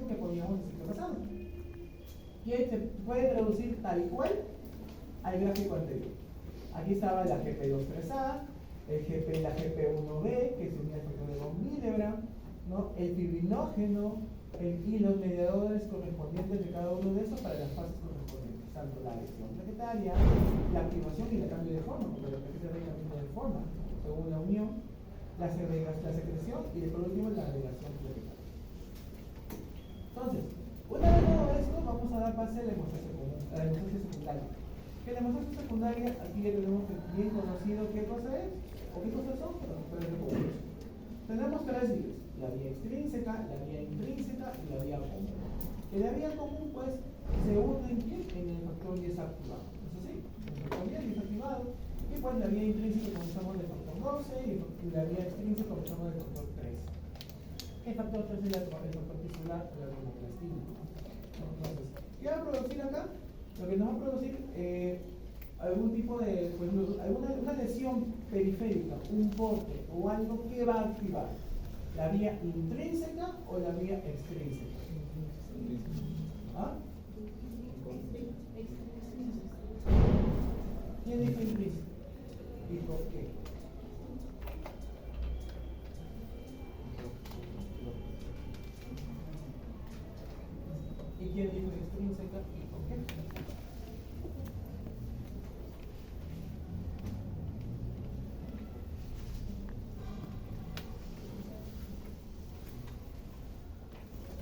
que poníamos el ciclo pasado. Y se puede traducir tal cual al gráfico anterior. Aquí estaba la GP23A, la GP1B, que se unía al factor de von Willebrand, ¿no? El fibrinógeno y los mediadores correspondientes de cada uno de esos para las fases correspondientes, tanto la lesión plaquetaria, la activación y el cambio de forma, porque los plaquetas van cambiando de forma según la unión, la secreción y por último la agregación plaquetaria. Entonces, una vez todo esto, vamos a dar pase a la hemostasia secundaria. Que la hemostasia secundaria, aquí ya tenemos bien conocido qué cosa es, o qué cosas son, pero después de recordar. Tenemos tres vías, la vía extrínseca, la vía intrínseca y la vía común. Que la vía común, pues, se une en el factor 10 activado. ¿Es así? El factor 10 es activado. Y pues la vía intrínseca comenzamos del factor 12 y la vía extrínseca comenzamos del factor 13. El factor 13 es el factor tisular o la dermoplastina. Entonces, ¿qué va a producir acá? Lo que nos va a producir algún tipo de, pues, una lesión periférica, un corte o algo que va a activar la vía intrínseca o la vía extrínseca. ¿Ah? ¿Quién dijo intrínseca? ¿Y por qué? ¿Y quién dijo extrínseca y por qué?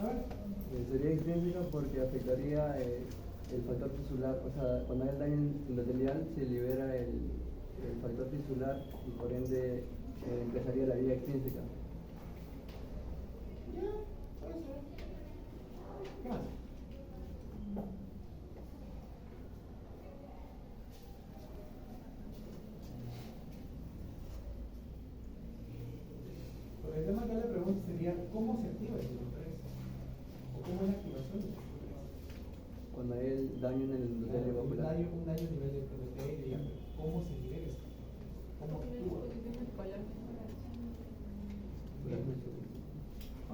A ver. Sería intrínseca porque afectaría el factor tisular, o sea, cuando hay el daño endotelial se libera el factor tisular y por ende empezaría la vía extrínseca. Ya, puede ser. ¿Qué más? Porque el tema que le pregunto sería ¿cómo se activa el ciclo 3? ¿O cómo es la activación del ciclo 3? Cuando hay el daño en el endotelio vascular. Un daño a nivel de endotelio, ¿cómo se libera esto? ¿Cómo actúa?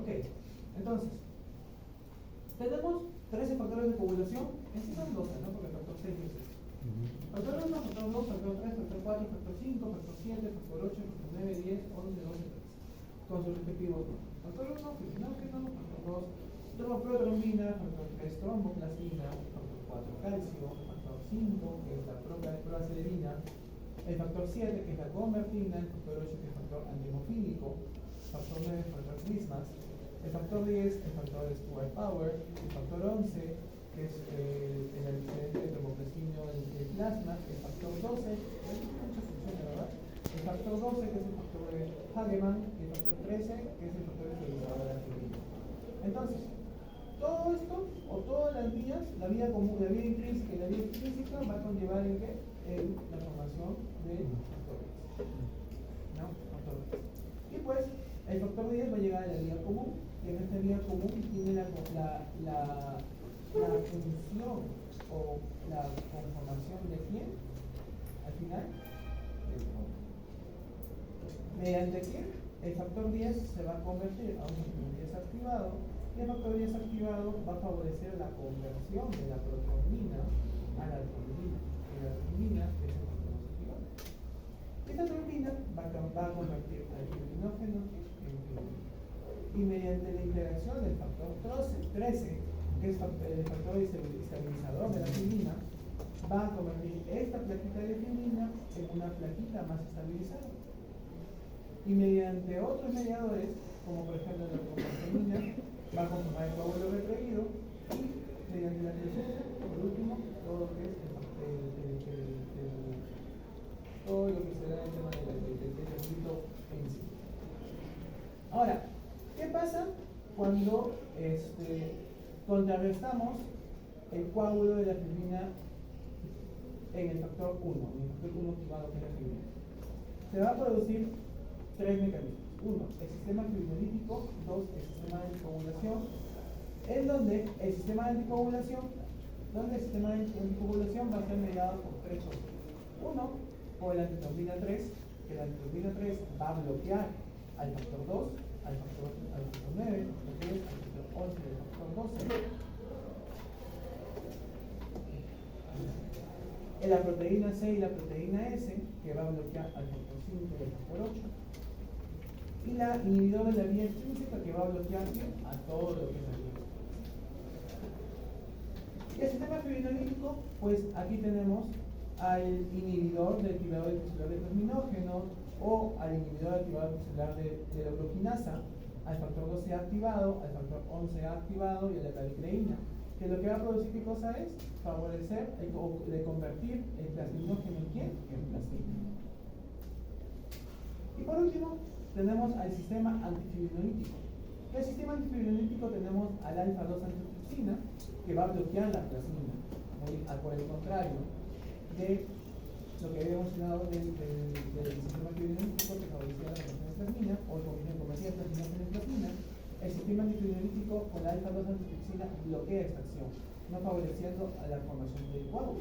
Ok, entonces, tenemos 13 factores de coagulación, en sí son 12, ¿no? Porque el factor 6 es este. Factor 1, factor 2, factor 3, factor 4, factor 5, factor 7, factor 8, factor 9, 10, 11, 12, 13. Con sus respectivos nombres. Factor 1, fibrinógeno, factor 2, tromboprotrombina, factor 3, tromboplastina, factor 4, calcio, factor 5, que es la proacelerina, el factor 7, que es la convertina, el factor 8, que es el factor antimofílico, factor 9, factor Christmas, el factor 10, el factor Stuart Power, el factor 11, que es el antecedente de tromboplastina del plasma, el factor 12, hay muchas funciones, ¿verdad? El factor 12, que es el factor de Hageman, y el factor 13, que es el factor estabilizador de la fibra. Entonces, todo esto, o todas las vías, la vía común, la vía intrínseca y la vía extrínseca, va a conllevar en qué? En la formación de factores. ¿No? Factor 10. Y pues, el factor 10 va a llegar a la vía común, y en esta vía común tiene la función o la conformación de quién, al final, del común. ¿Mediante quién? El factor 10 se va a convertir a un factor 10 activado, y el factor 10 activado va a favorecer la conversión de la protrombina a la trombina. Y la trombina es el factor más activado. Esta trombina va a convertir al fibrinógeno en fibrina. Y mediante la interacción del factor 13, que es el factor estabilizador de la fibrina, va a convertir esta plaquita de fibrina en una plaquita más estabilizada. Y mediante otros mediadores, como por ejemplo la tromboplastina, va a conformar el coágulo retraído y mediante la presencia, por último, todo lo que es todo lo que será el tema del triangulito en sí. Ahora, ¿qué pasa cuando contrarrestamos el coágulo de la fibrina en el factor 1, en el factor 1 activado que es la fibrina? Se va a producir tres mecanismos. Uno, el sistema fibrinolítico. Dos, el sistema de anticoagulación. En donde el sistema de anticoagulación va a ser mediado por tres cosas. Uno, por la antitrombina 3, que la antitrombina 3 va a bloquear al factor 2, al factor 9, al factor 10, al factor 11 y al factor 12. En la proteína C y la proteína S, que va a bloquear al factor 5 y al factor 8. Y la inhibidora de la vía extrínseca, que va a bloquear a todo lo que es la vía. Y el sistema fibrinolítico, pues aquí tenemos al inhibidor del activador tisular de plasminógeno o al inhibidor del activador tisular de la uroquinasa, al factor 12 activado, al factor 11 activado y a la calicreína, que lo que va a producir ¿qué cosa es? Favorecer o de convertir el plasminógeno en ¿quién? En plasmina. Y por último, tenemos al sistema antifibrinolítico. En el sistema antifibrinolítico tenemos al alfa-2-antitrypsina, que va a bloquear la plasmina, por el contrario de lo que habíamos mencionado del sistema fibrinolítico que favorecía la conversión de plasmina, o convertía plasminógeno en plasmina. El sistema antifibrinolítico con la alfa-2-antitrypsina bloquea esta acción, no favoreciendo a la formación del coágulo.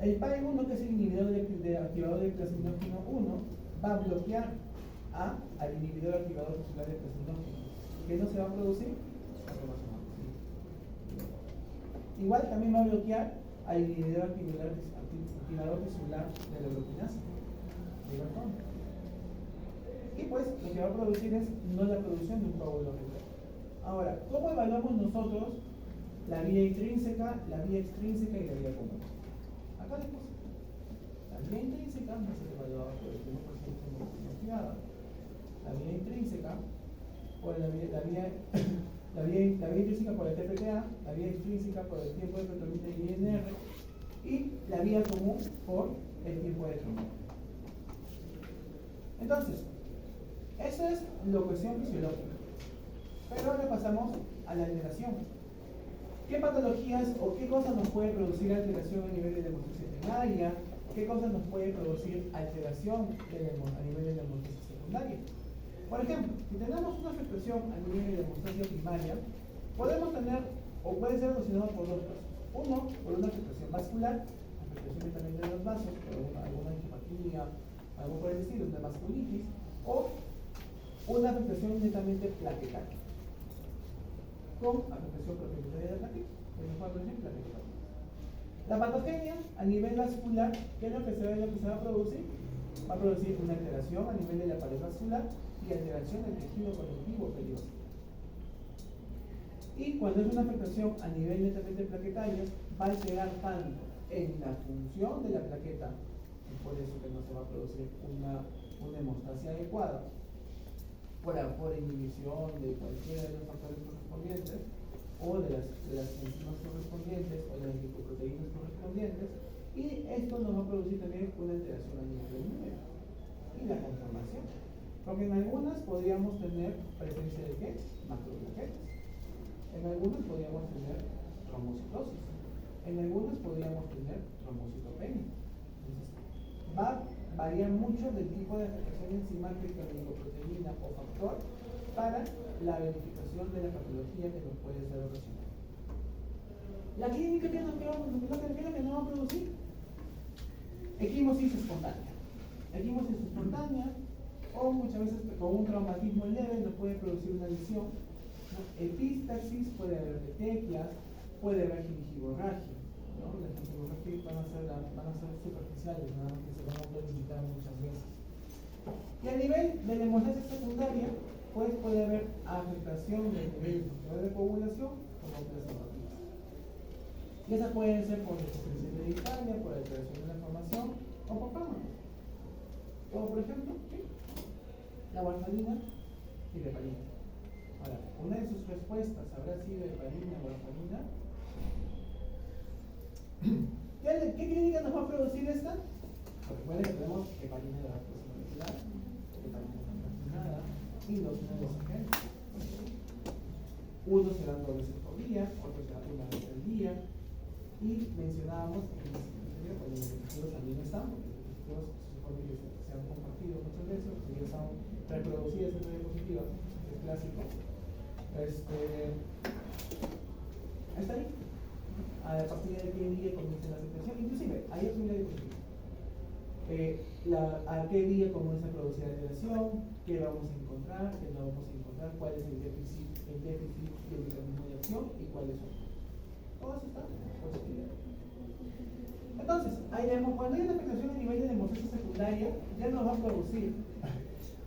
El PAE-1, que es el inhibidor del activador del plasminógeno 1, va a bloquear al inhibidor activador tisular del plasminógeno. ¿Qué no se va a producir? Igual también va a bloquear al inhibidor activador tisular de la uroquinasa. De igual forma. Y pues lo que va a producir es no la producción de un coágulo regular. Ahora, ¿cómo evaluamos nosotros la vía intrínseca, la vía extrínseca y la vía común? Acá les puse. La vía intrínseca va a ser evaluada por el 1% investigada. La vía intrínseca por la vía intrínseca por el TPTA, la vía extrínseca por el tiempo de proteína y INR y la vía común por el tiempo de trombina. Entonces, eso es la cuestión fisiológica. Pero ahora pasamos a la alteración. ¿Qué patologías o qué cosas nos puede producir alteración a nivel de la hemostasia primaria? ¿Qué cosas nos puede producir alteración a nivel de la hemostasia secundaria? Por ejemplo, si tenemos una afectación a nivel de la hemostasia primaria, podemos tener, o puede ser ocasionado por dos casos. Uno, por una afectación vascular, afectación también de los vasos, por alguna angiopatía, algo por el estilo, una vasculitis, o una afectación netamente plaquetaria, con afectación propietaria de la plaqueta, por ejemplo, plaquetopatía. La patogenia a nivel vascular, ¿qué es lo que se va a producir? Va a producir una alteración a nivel de la pared vascular y alteración del tejido conectivo perióstico. Y cuando es una afectación a nivel netamente plaquetario, va a alterar tanto en la función de la plaqueta, y por eso que no se va a producir una hemostasia adecuada, por inhibición de cualquiera de los factores correspondientes, o de las enzimas correspondientes, o de las lipoproteínas correspondientes, y esto nos va a producir también una alteración a nivel del número y la conformación. Porque en algunas podríamos tener presencia de ¿qué? Macroplaquetas. En algunas podríamos tener trombocitosis. En algunas podríamos tener trombocitopenia. Entonces, va a variar mucho del tipo de afectación enzimática, lipoproteína o factor para la verificación de la patología que nos puede ser ocasionada. La clínica, ¿qué es lo que nos va a producir? Equimosis espontánea. Equimosis espontánea, o muchas veces con un traumatismo leve nos puede producir una lesión. Epístasis, puede haber petequias, puede haber gingivorragia. ¿No? Las gingivorragias van a ser superficiales, nada más que se van a autolimitar muchas veces. Y a nivel de la hemostasia secundaria, pues puede haber afectación del nivel de coagulación como plasmatitis. Y esas pueden ser por deficiencia hereditaria, por alteración de la formación o por fármacos. Como por ejemplo, ¿sí? La warfarina y la heparina. Ahora, una de sus respuestas habrá sido heparina o warfarina. ¿Qué clínica nos va a producir esta? Recuerden que tenemos heparina de la molecular, heparina contaminada y dos nuevos agentes. Uno será 2 veces por día, otro será 1 vez al día. Y mencionábamos en el sitio anterior, los dispositivos también están, porque los dispositivos se supone que se han compartido muchas veces, porque ya están reproducidas en diapositivas, es clásico. Está ahí. A partir de qué día comienza la afectación, inclusive, ahí es una diapositiva. a qué día comienza a producir la relación, qué vamos a encontrar, qué no vamos a encontrar, cuál es el déficit y el mecanismo de acción y cuáles son. Todo eso está posibilidad. Entonces, ahí vemos, cuando hay una afectación a nivel de hemocitosis secundaria, ya nos va a producir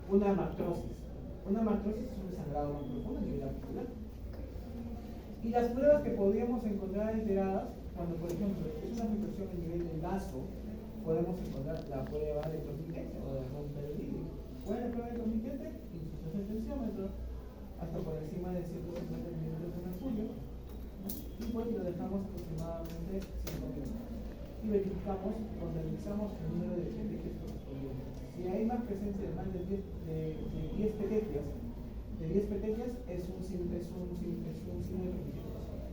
una macrosis. Una macrosis es un desangrado más profundo a nivel articular. Y las pruebas que podríamos encontrar alteradas, cuando por ejemplo es una afectación a nivel del vaso, podemos encontrar la prueba de torniquete o de romper el vidrio. ¿Cuál es la prueba de torniquete? Insuficiencia del tensiómetro hasta por encima de 150 milímetros de mercurio, ¿no? Y pues lo dejamos aproximadamente 5 minutos. Y verificamos, contabilizamos el número de petequias correspondientes. Si hay más presencia de más de 10 petequias, es un signo de torniquete vasovagal.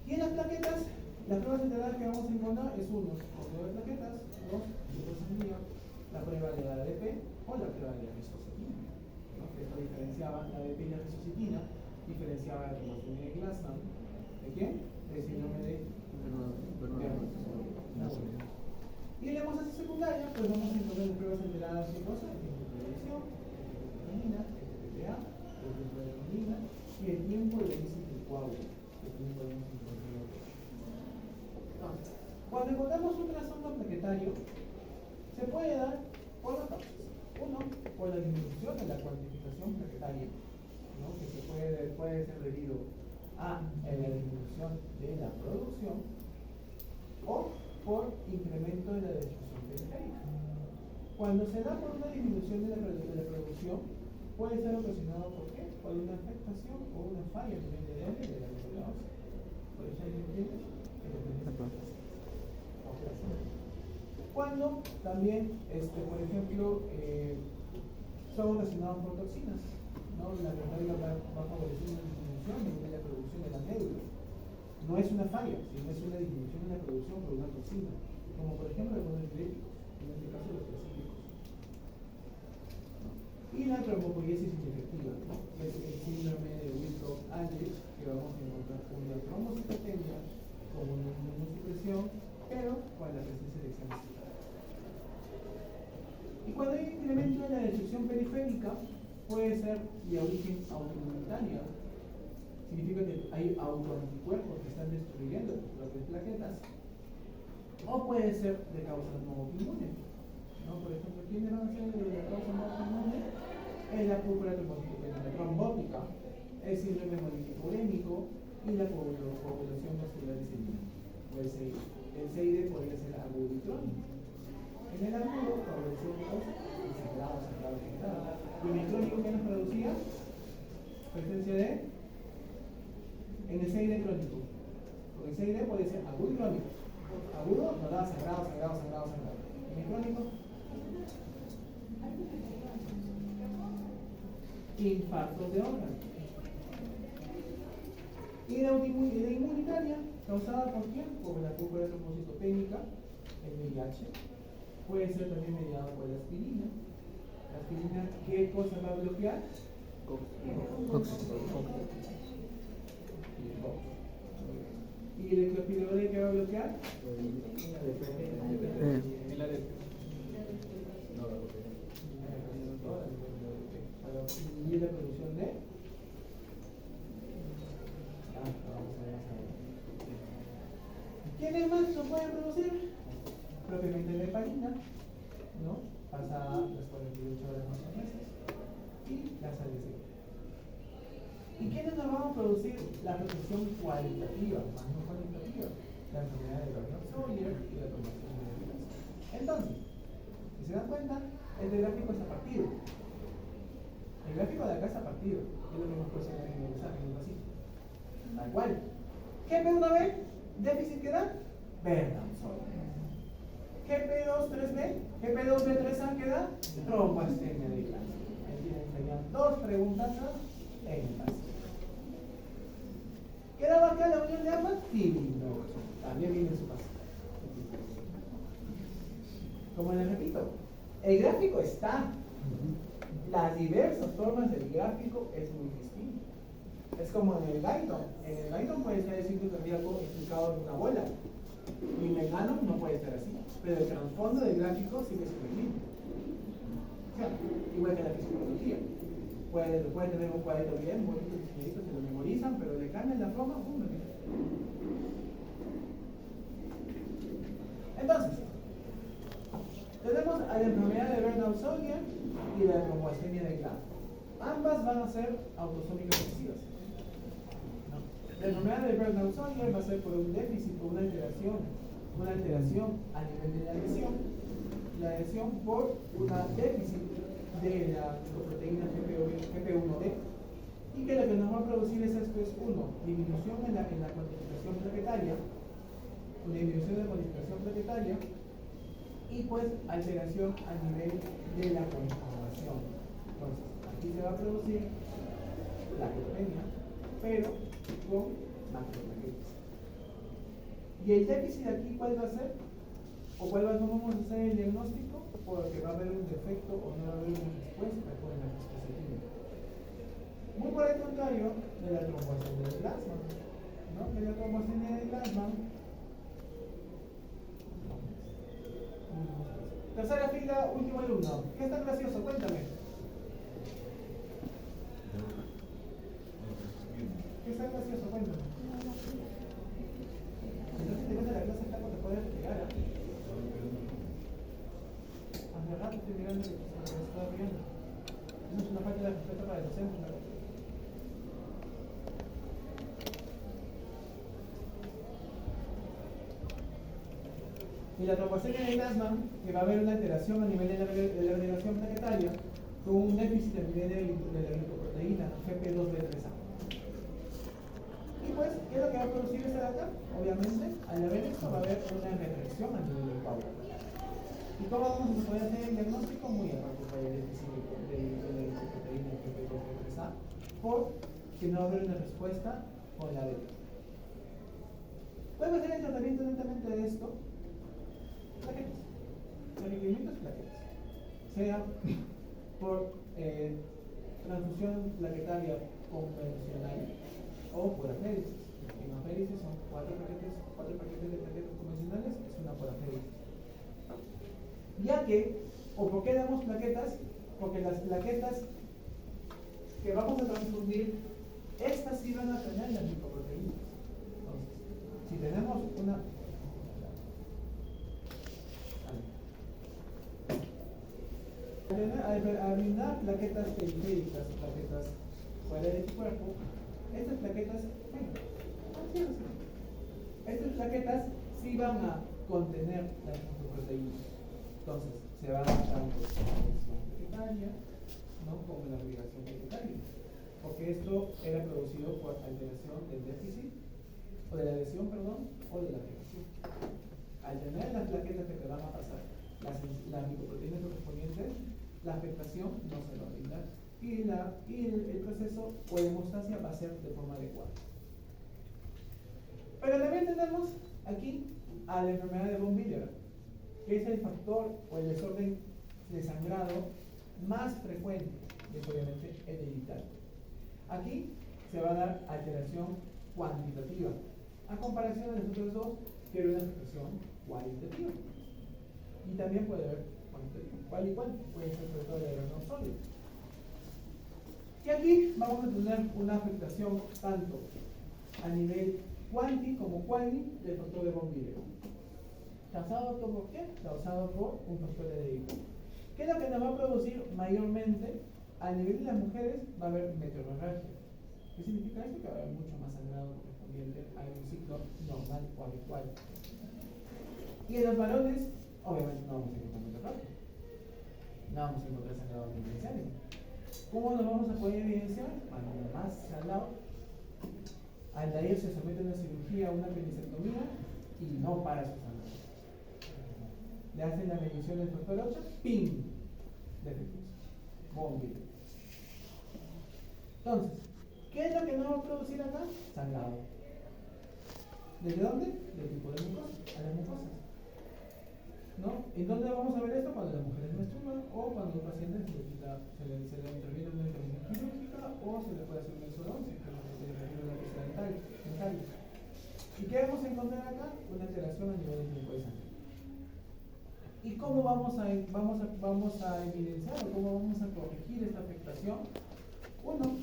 Y en las plaquetas, las pruebas enteradas que vamos a encontrar es uno, conteo de plaquetas, dos, glucosamina, la prueba de la ADP o la prueba de la risocitina, ¿no? Que esto diferenciaba la ADP y la risocitina, diferenciaba la hemoglobina de Glassman, ¿de quién? Del síndrome de y en la hemostasis secundaria, pues vamos a encontrar pruebas alteradas de cosas, el tiempo de televisión, el tiempo de PPA, el tiempo de heroína y el tiempo de índice de coágulo, que también podemos encontrar. Entonces, cuando encontramos un trastorno plaquetario, se puede dar por dos causas. Uno, por la disminución de la cuantificación plaquetaria, ¿no? Que puede ser debido a la disminución de la producción o por incremento de la difusión periférica. Cuando se da por una disminución de la producción, puede estar ocasionado ¿por qué? Por una afectación o una falla a nivel de ADN de la médula ósea. Por eso hay entiendes que depende de la cuando también, por ejemplo, son ocasionados por toxinas, ¿no? La médula va a favorecer una disminución de la producción de la médula. No es una falla, sino es una disminución de la producción por una toxina, como por ejemplo algunos antibióticos, en este caso los tricíclicos. Y la trombopoiesis inefectiva, ¿no? Que es el síndrome de Wilcox-Aldrich, que vamos a encontrar con una trombocitopenia, con una inmunosupresión, pero con la presencia de exámenes. Y cuando hay incremento de la destrucción periférica, puede ser de origen autoinmunitaria. Significa que hay autoanticuerpos que están destruyendo tus propias plaquetas. O puede ser de causa no autoinmune, ¿no? Por ejemplo, ¿quiénes van a ser de la causa no autoinmune? Es la púrpura trombótica, el síndrome hemolítico y la coagulación vascular disseminada. O el CID. El CID podría ser agudo y crónico. En el agudo, coagulación sangrado. Y en el crónico, ¿qué nos producía? Presencia de. En el CID crónico. Porque el CID puede ser agudo y crónico. Agudo nos da sangrado. En el crónico, infartos de órganos. Y la inmunitaria, causada por quién? Por la púrpura trombocitopénica, el VIH. Puede ser también mediado por la aspirina. La aspirina, ¿qué cosa va a bloquear? ¿Y el clopidogrel qué va a bloquear? Para disminuir la producción de. ¿Quiénes más lo pueden producir? Propiamente la heparina, ¿no? Pasa las 48 horas más o menos. Y la sal. ¿Y quiénes nos van a producir la protección cualitativa, más no cualitativa? La enfermedad de Gardner-Sawyer y la formación de la. Entonces, si se dan cuenta, este gráfico está partido. El gráfico de acá está partido. Es lo que hemos puesto en el examen así. Tal cual. GP1B, déficit que da, Gardner-Sawyer. GP2-3B, GP2B3A que da, tromboastemia de Glass. Ahí serían dos preguntas en el base. ¿Quedaba acá la unión de ambas? Sí, no. También viene en su caso. Como les repito, el gráfico está. Las diversas formas del gráfico es muy distinto. Es como en el Guyton. En el Guyton puede ser el ciclo cardíaco explicado en una bola. Y mecano no puede ser así, pero el trasfondo del gráfico sigue siendo el mismo. O sea, igual que la fisiología. Puede tener un cuadrito bien, bonito, diseñadito, se lo memorizan, pero le cambian la forma, ¡pum! Entonces, tenemos a la enfermedad de Bernard-Sollier y la tromboastemia de Glam. Ambas van a ser autosómicas recesivas. ¿No? La enfermedad de Bernard-Sollier va a ser por un déficit, por una alteración a nivel de la lesión por una déficit de la proteína GP1D, y que lo que nos va a producir es esto: es uno, disminución en la cuantificación plaquetaria, una disminución de la cuantificación plaquetaria, y pues alteración a nivel de la conformación. Entonces, aquí se va a producir plaquetopenia, pero con macroplaquetas. ¿Y el déficit aquí cuál va a ser? ¿O cómo vamos a hacer el diagnóstico? Porque va a haber un defecto o no va a haber una respuesta con la respuesta clínica. Muy por el contrario de la tromboastemia de Glasman, ¿no? Que la tromboastemia de Glasman. Tercera fila, último alumno. ¿Qué está gracioso? Cuéntame. ¿Qué está gracioso? Cuéntame. Si no te interesa la clase, Taco, te puedes pegar, ¿eh? Hace rato estoy mirando que se me está riendo. Eso es una falta de respeto para el docente, ¿no? Y la tromboastemia de Glasman, que va a haber una alteración a nivel de la agregación plaquetaria con un déficit a nivel de la glicoproteína GP2B3A. Y pues, ¿qué es lo que va a producir esta data? Obviamente, al haber esto va a haber una regresión a nivel del coágulo. ¿Y cómo vamos a poder hacer el diagnóstico? Muy aparte para el déficit de la glicoproteína GP2B3A, porque no va a haber una respuesta con la beta. Podemos hacer el tratamiento lentamente de esto. Plaquetas. El requerimiento es plaquetas. Sea por transfusión plaquetaria convencional o por aféresis. En aféresis son 4 paquetes de plaquetas convencionales, es una por aféresis. Ya que, ¿o por qué damos plaquetas? Porque las plaquetas que vamos a transfundir, estas sí van a tener las lipoproteínas. Entonces, si tenemos una al brindar plaquetas periféricas, plaquetas fuera de tu cuerpo, estas plaquetas, estas plaquetas sí van a contener las lipoproteínas. Entonces, se va a dar tanto la lesión plaquetaria, ¿no?, como la migración plaquetaria, porque esto era producido por alteración del déficit, o de la lesión, perdón, o de la afectación. Al tener las plaquetas que te van a pasar las lipoproteínas correspondientes, la afectación no se va a brindar y el proceso o hemostasia va a ser de forma adecuada. Pero también tenemos aquí a la enfermedad de von Willebrand, que es el factor o el desorden de sangrado más frecuente, y es obviamente hereditario. Aquí se va a dar alteración cuantitativa, a comparación de los otros dos, que era una alteración cualitativa. Y también puede haber cuantitativa. ¿Cuál y cuál? Puede ser sobre todo de Bernard sólido. Y aquí vamos a tener una afectación tanto a nivel cuanti como quali del factor de von Willebrand. ¿Causado por qué? Causado por un factor hereditario. ¿Qué es lo que nos va a producir mayormente? A nivel de las mujeres va a haber meteorragia. ¿Qué significa esto? Que va a haber mucho más sangrado correspondiente a un ciclo normal o habitual. Y en los varones, obviamente no vamos a encontrar meteorragia. No vamos a encontrar sangrado evidenciario. ¿Cómo nos vamos a poder evidenciar? Cuando más sangrado, al de ahí se somete a una cirugía, a una apendicectomía y no para su sangrado. Le hacen la medición del factor 8, ¡ping! Defectos. Von Willebrand. Entonces, ¿qué es lo que no va a producir acá? Sangrado. ¿Desde dónde? Del tipo de mucosa, a las mucosas. ¿No? ¿En dónde vamos a ver esto? Cuando las mujeres menstruan o cuando un paciente se le interviene una intervención quirúrgica o se le puede hacer una exodoncia, que se le refiere a la pieza dental. ¿Y qué vamos a encontrar acá? Una alteración a nivel de tiempo de sangre. ¿Y cómo vamos a evidenciar o cómo vamos a corregir esta afectación? Uno,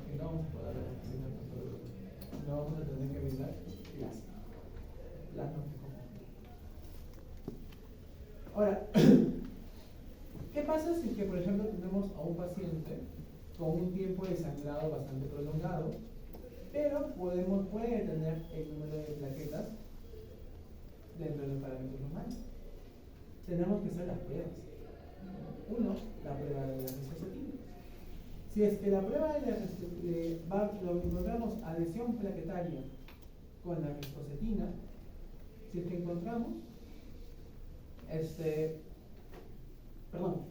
que no vamos a poder representar todo, no vamos a tener que brindar plasma. Ahora, ¿qué pasa si que, por ejemplo, tenemos a un paciente con un tiempo de sangrado bastante prolongado, pero puede tener el número de plaquetas dentro de los parámetros normales? Tenemos que hacer las pruebas. Uno, la prueba de la ristocetina. Si es que la prueba de lo encontramos adhesión plaquetaria con la ristocetina, si es que encontramos,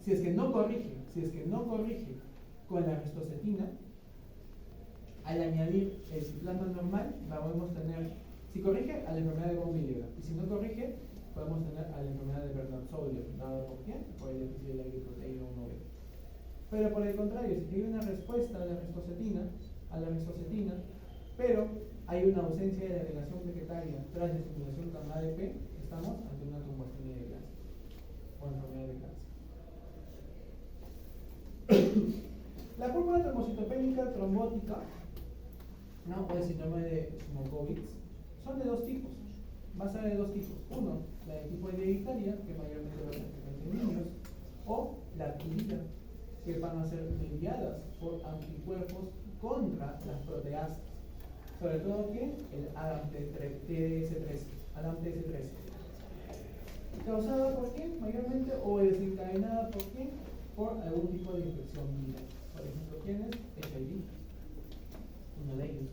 si es que no corrige con la ristocetina, al añadir el plasma normal, podemos tener, si corrige, a la enfermedad de von Willebrand, y si no corrige, podemos tener a la enfermedad de Bernard-Soulier, dada por quién, por el déficit de la glicoproteína 1B. Pero por el contrario, si hay una respuesta a la ristocetina, pero hay una ausencia de la relación plaquetaria tras la estimulación con ADP, estamos ante una trombostenia de clase o enfermedad de clase. La púrpura trombocitopénica trombótica, o el síndrome de Smokovitz, son de dos tipos. Va a ser de dos tipos. Uno, la de tipo hereditaria, que mayormente va a ser en niños, o la adquirida, que van a ser mediadas por anticuerpos contra las proteasas, sobre todo que el ADAM-TS13, causada por quién mayormente, o desencadenada por quién, por algún tipo de infección viral. Por ejemplo, ¿quién es? HIV, uno de ellos,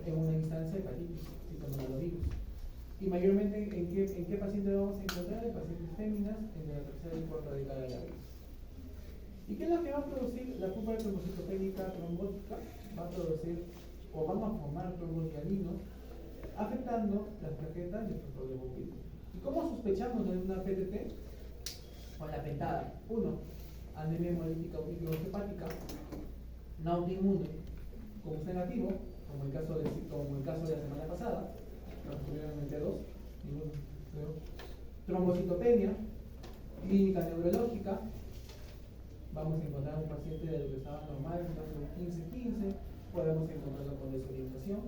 en una instancia de hepatitis, citomegalovirus. Y mayormente, ¿en qué paciente vamos a encontrar? En pacientes féminas en la tercera y cuarta década de la vida. ¿Y qué es lo que va a producir la púrpura trombocitopénica trombótica? Va a producir, o van a formar trombodianinos, afectando las plaquetas del factor de von Willebrand. ¿Y cómo sospechamos de una PTT? Con la pentada. Uno, anemia hemolítica o microhepática, no autoinmune, con un negativo, como el caso de la semana pasada, probablemente dos, ninguno, creo. Trombocitopenia, clínica neurológica, vamos a encontrar un paciente de lo que estaba normal, entonces 15-15, podemos encontrarlo con desorientación,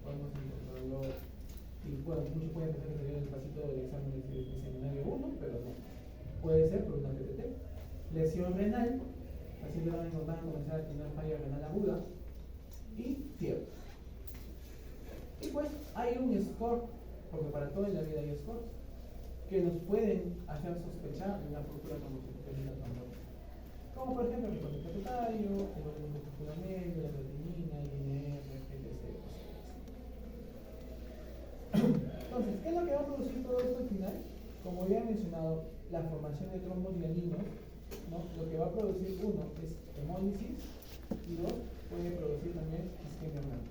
podemos encontrarlo, y bueno, muchos pueden pensar que sería el pasito del examen de seminario 1, pero no, puede ser por una PTT. Lesión renal, así que van a encontrar comenzar a tener falla renal aguda, y fiebre. Y pues hay un score, porque para todo en la vida hay scores, que nos pueden hacer sospechar de una púrpura trombocitopénica trombótica. Como por ejemplo el ricote capetario, el volumen músculo medio, la creatinina, el INR, etc. Entonces, ¿qué es lo que va a producir todo esto al final? Como ya he mencionado, la formación de trombodianinos, ¿no? Lo que va a producir, uno, es hemólisis, y dos, puede producir también isquemia renal.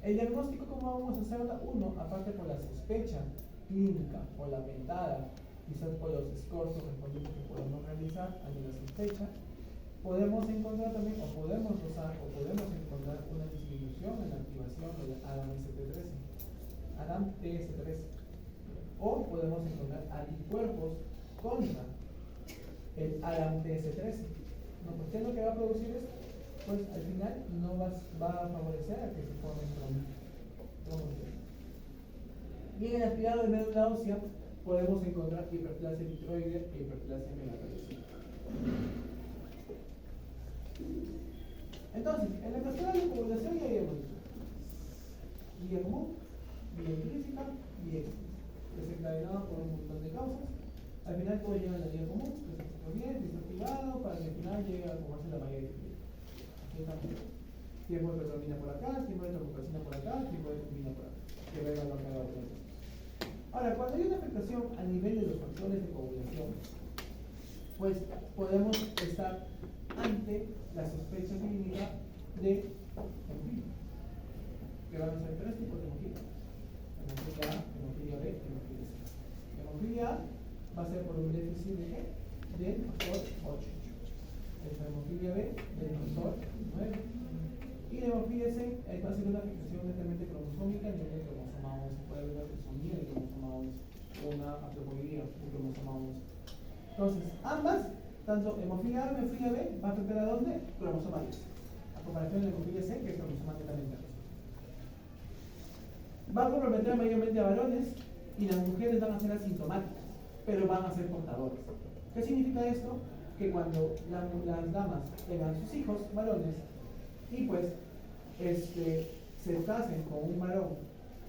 El diagnóstico, ¿cómo vamos a hacerlo? Uno, aparte por la sospecha clínica o lamentada, quizás por los scores correspondientes que podemos realizar ante la sospecha, podemos encontrar también, o podemos encontrar una disminución en la activación del ADAM-TS13, o podemos encontrar anticuerpos contra el ADAM-TS13. ¿No? Pues, ¿qué es lo que va a producir esto? Pues al final no va a favorecer a que se formen trombones. Y en el aspirado de médula ósea podemos encontrar hiperplasia tiroidea e hiperplasia megaplasmática. Entonces, en la cascada de coagulación ya habíamos dicho vía común, vía intrínseca, vía extrínseca, desencadenada por un montón de causas. Al final todo llega a la vía común, que se está bien, está activado, para que al final llegue a formarse la malla de tiempo de proteína por acá, tiempo de trombocitopenia por acá, tiempo de trombina por acá, que venga lo que haga por acá. Ahora, cuando hay una afectación a nivel de los factores de coagulación, pues podemos estar ante la sospecha clínica de hemofilia, que van a ser tres tipos de hemofilia: hemofilia A, hemofilia B, hemofilia C. Hemofilia A va a ser por un déficit de ¿qué? Del factor 8. Esta hemofilia B del factor 9. Y la hemofilia C va a ser una afectación netamente cromosómica en el cromosoma 11. Puede haber una trisomía del cromosoma 11 o una haploidia del cromosoma 11. Entonces, ambas, tanto hemofilia A como hemofilia B, va a afectar a dónde? Cromosoma 10. A comparación de la hemofilia C, que es cromosoma netamente 11. Va a comprometer mayormente a varones y las mujeres van a ser asintomáticas, pero van a ser portadoras. ¿Qué significa esto? Que cuando las damas tengan sus hijos varones y pues se casen con un varón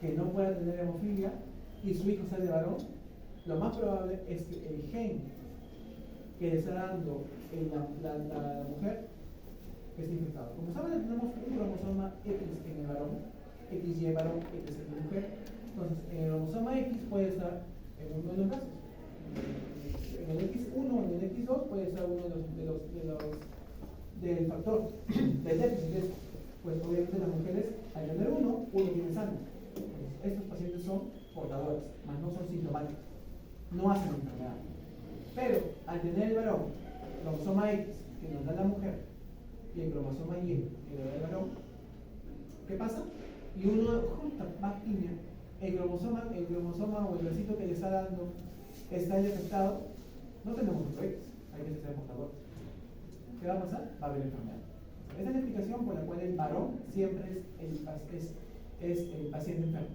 que no pueda tener hemofilia y su hijo sale varón, lo más probable es que el gen que le está dando la mujer esté infectado. Como saben, tenemos un cromosoma X en el varón, XY varón, X en la mujer. Entonces, en el cromosoma X puede estar en uno de los casos. En el X1 o en el X2 puede estar uno del factor del déficit. Pues obviamente las mujeres, al tener uno tiene sangre. Entonces, estos pacientes son portadores, mas no son sintomáticos. No hacen enfermedad. Pero al tener el varón, cromosoma X, que nos da la mujer, y el cromosoma Y, que nos da el varón, ¿qué pasa? Y uno junta más piña, el cromosoma o el versito que le está dando está defectado, no tenemos otro X, hay que ser portador. ¿Qué va a pasar? Va a haber enfermedad. Esa es la explicación por la cual el varón siempre es el paciente enfermo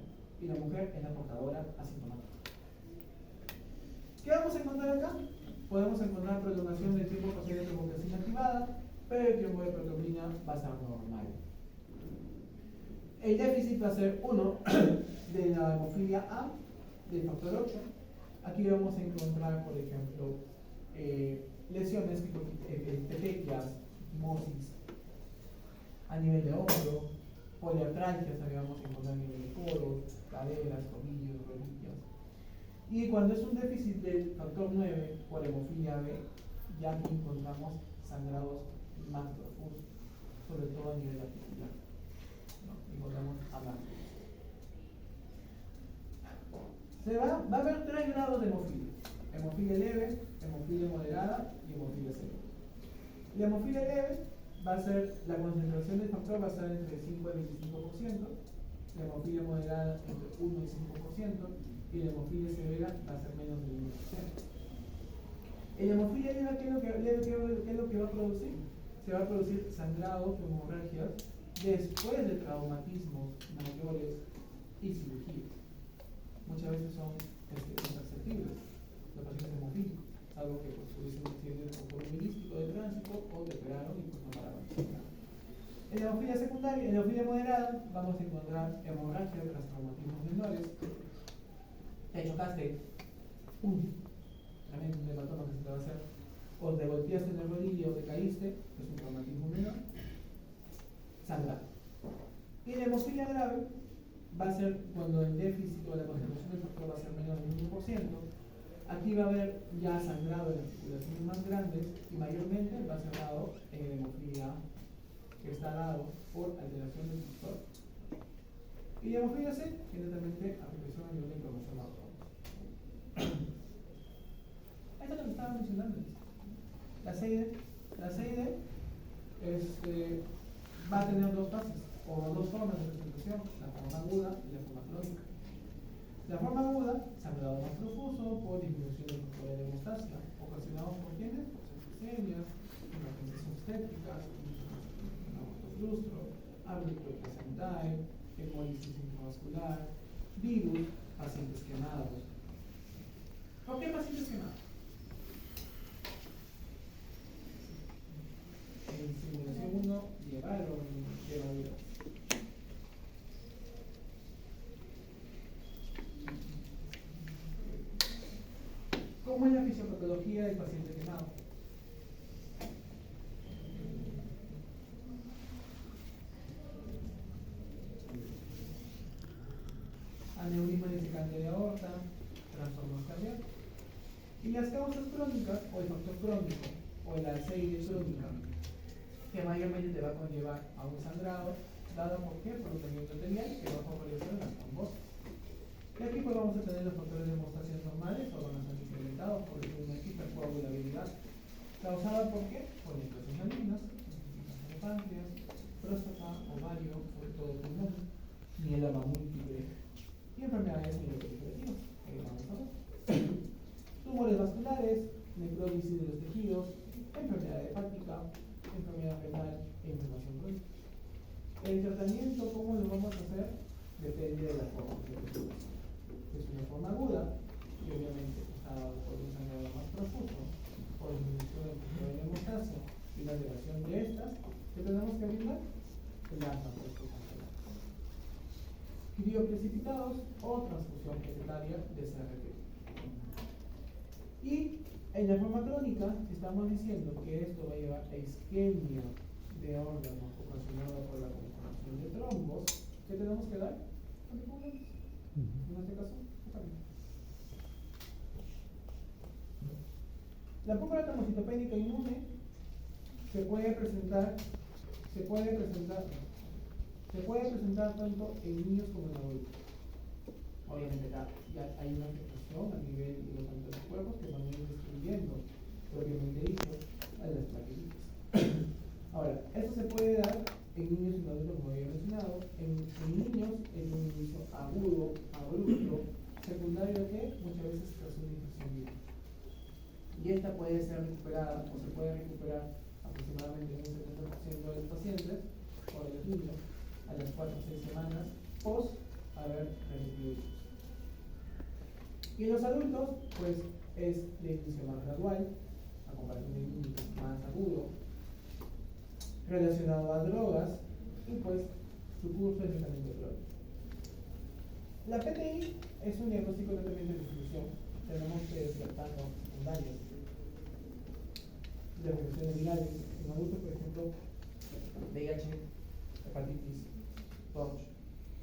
y la mujer es la portadora asintomática. ¿Qué vamos a encontrar acá? Podemos encontrar prolongación del tiempo posterior de provocación activada, pero el tiempo de proteína va a estar normal. El déficit va a ser 1 de la hemofilia A del factor 8. Aquí vamos a encontrar, por ejemplo, lesiones tipo petequias, quimosis, a nivel de hombro, poliartralgias, también vamos a encontrar a nivel de codos, caderas, tobillos, rodillas. Y cuando es un déficit del factor 9 por hemofilia B, ya aquí encontramos sangrados más profundos, sobre todo a nivel articular. ¿No? Encontramos ambas. Va a haber 3 grados de hemofilia: hemofilia leve, hemofilia moderada y hemofilia severa. La hemofilia leve va a ser, la concentración del factor va a estar entre 5 y 25%, la hemofilia moderada entre 1 y 5%, y la hemofilia severa va a ser menos del 1%. En la hemofilia leve, ¿qué es lo que va a producir? Se va a producir sangrados o hemorragias después de traumatismos mayores y cirugías. Muchas veces son imperceptibles los pacientes hemofílicos, algo que pues tuviesen un accidente por un ilícito de tránsito o que operaron y pues no paraban. En la hemofilia secundaria, en la hemofilia moderada, vamos a encontrar hemorragias tras traumatismos menores. Te chocaste, también un hematoma que se te va a hacer, o te golpeaste en el rodillo o te caíste, es un traumatismo menor, sangrado. Y la hemofilia grave va a ser cuando el déficit o la concentración del factor va a ser menos del 1%. Aquí va a haber ya sangrado en articulaciones más grandes y mayormente va a ser dado en la hemofilia que está dado por alteración del factor. Y la hemofilia C, que netamente afectación a nivel de cromosoma 2. Esto es lo que estaba mencionando. La CID va a tener dos fases, o dos formas de presentación: la forma aguda y la forma crónica. La forma aguda, sangrado más profuso por disminución del factor de hemostasia, ocasionados por quiénes? Por septicemias, emergencias obstétricas, abortofrustro, ámbito placentae, hemólisis intravascular, virus, pacientes quemados. ¿Por qué pacientes quemados? En simulación 1 llevaron llevaderas. ¿Cómo es la fisiopatología del paciente quemado? Aneurisma disecante de aorta, trastornos cardíacos. Y las causas crónicas, o el factor crónico, o la CID crónica, que mayormente te va a conllevar a un sangrado, dado por qué? Por un daño endotelial que va a favorecer las trombosis. Y aquí pues vamos a tener los factores de hemostasia normales o van a estar incrementados por una hipercoagulabilidad. ¿Causada por qué? Por nitrosis malignas, páncreas, próstata o mieloma múltiple y enfermedades neurodegenerativas. Vamos a ver. Tumores vasculares, necrólisis de los tejidos, enfermedad hepática, enfermedad renal e inflamación crónica. El tratamiento, ¿cómo lo vamos a hacer? Depende de la forma que tenemos. Es una forma aguda y obviamente está dado por un sangrado más profuso, por disminución del flujo de la hemostasia y la elevación de estas, que tenemos que brindar plasma fresco-congelado. Crioprecipitados o transfusión planetaria de CRP. Y en la forma crónica estamos diciendo que esto va a llevar a isquemia de órganos ocasionada por la conformación de trombos que tenemos que dar anticoagulantes. En este caso, heparina. La púrpura trombocitopénica inmune se puede presentar tanto en niños como en adultos. Obviamente ya hay una afectación a nivel de los anticuerpos que van a ir destruyendo, propiamente dicho, a las plaquetitas. Ahora, eso se puede dar en niños y en adultos, como había mencionado. En niños es un inicio agudo, abrupto, secundario a que muchas veces tras una infección viral. Y esta puede ser recuperada o se puede recuperar aproximadamente en un 70% de los pacientes o de los niños a las 4 o 6 semanas post haber recibido el virus. Y en los adultos, pues es de inicio más gradual, a comparación de niños más agudo, relacionado a drogas y pues su curso es netamente crónico. La PTI es un diagnóstico netamente de distribución. Tenemos que descartar causas secundarias de infecciones virales. En adultos, por ejemplo, VIH, hepatitis, TORCH,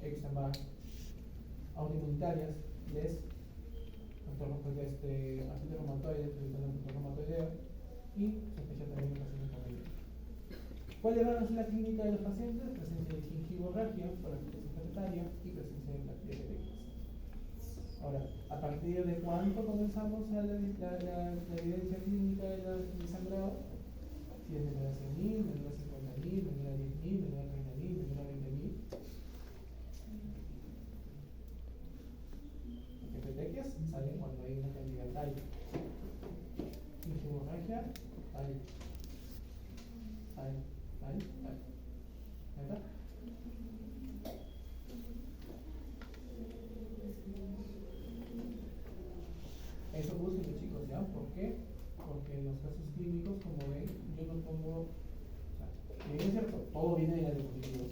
Epstein-Barr, autoinmunitarias, LES, artritis reumatoide, reumatoidea y sospecha también de pacientes con VIH. ¿Cuál va a ser la clínica de los pacientes? Presencia de gingivomorragia por la afectación planetaria y presencia de bacterias. Ahora, ¿a partir de cuánto comenzamos la evidencia clínica del sangrado? Si es menor a 100.000, menor a 50.000, menor a 10.000, menor a 30.000, menor a 20.000. Porque petequias salen cuando hay una cantidad tal. Gingivomorragia, tal. ¿Verdad? Eso búsquenlo, chicos, ¿ya? ¿Por qué? Porque en los casos clínicos, como ven, yo no pongo. O sea, bien es cierto, todo viene de la diapositiva,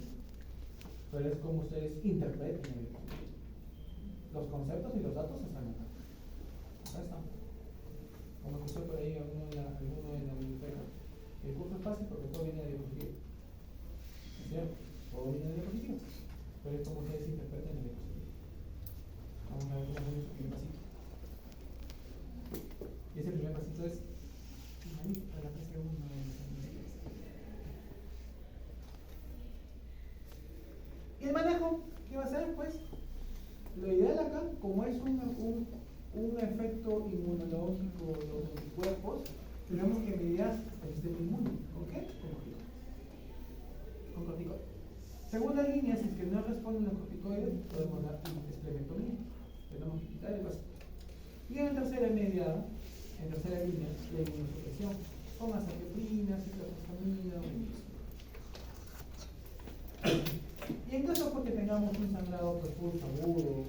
pero es como ustedes interpreten la diapositiva. Los conceptos y los datos están acá. Acá están. Como escuché por ahí alguno en la biblioteca. El curso es fácil porque todo viene de la diapositiva. ¿Es cierto? Todo viene de la diapositiva. Pero es como ustedes interpreten la diapositiva. Vamos a ver cómo hacemos el primer pasito. Y ese primer pasito es para la clase 1 ¿Y el manejo? ¿Qué va a hacer? Pues lo ideal acá, como es un efecto inmunológico de los anticuerpos, tenemos que mediar el sistema inmune. ¿Con qué? Con corticoides. Segunda línea, si es que no responden los corticoides, podemos dar esplenectomía. Tenemos que quitar el vasito. Y en tercera línea, la inmunosupresión, con azathioprina, ciclofosfamida, y en caso porque tengamos un sangrado profuso, agudo,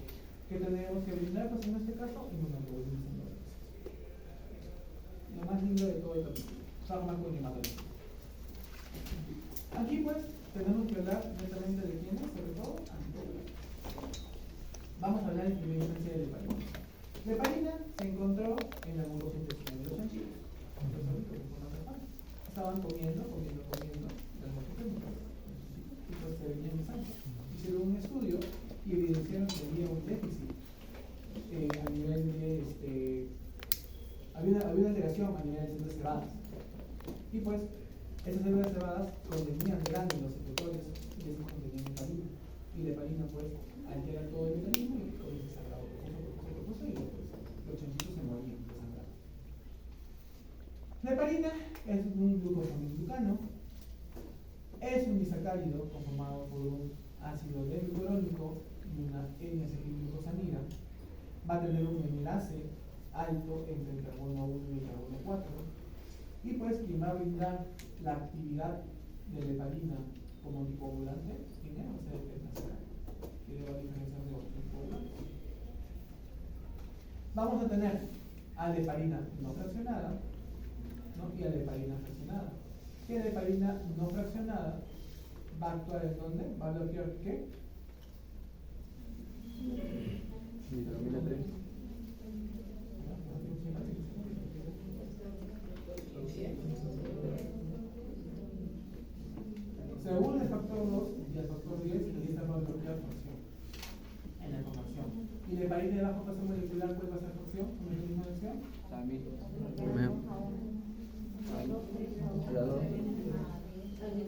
que tenemos que brindar, pues en este caso, inmunoglobulina. Lo más lindo de todo el capítulo, farmacoinhibitorios. Aquí pues tenemos que hablar netamente de quiénes, sobre todo anticoagulantes. Vamos a hablar en primera instancia de heparina. La heparina se encontró en la mucosa intestinal de los chanchitos. Estaban comiendo las mucosas y pues se veían en sangre. Hicieron un estudio y evidenciaron que había un déficit a nivel de había una alteración a nivel de células cebadas. Y pues esas células cebadas contenían gránulos secretorios y esas contenían heparina. Y la heparina pues altera todo el mecanismo y comienza a sangrar profuso y pues los chanchitos se morían de sangrado. La heparina es un glucosaminoglutano, es un disacárido conformado por un ácido D-glucurónico y una N-acetilglucosamina, va a tener un enlace alto entre el carbono 1 y el carbono 4, y pues quien va a brindar la actividad de la heparina como anticoagulante, ¿quién es? Va a ser el tetrasacario, que le va a diferenciar de otros anticoagulantes. Vamos a tener a la heparina no fraccionada, ¿no? Y a la heparina fraccionada. Que la heparina no fraccionada va a actuar en dónde? Va a bloquear ¿qué? Vitamina 3. Según el factor 2 y el factor 10, esta va a bloquear función en la conversión. ¿Y la heparina de bajo peso molecular cuál va a ser función? ¿Un mecanismo de acción? También.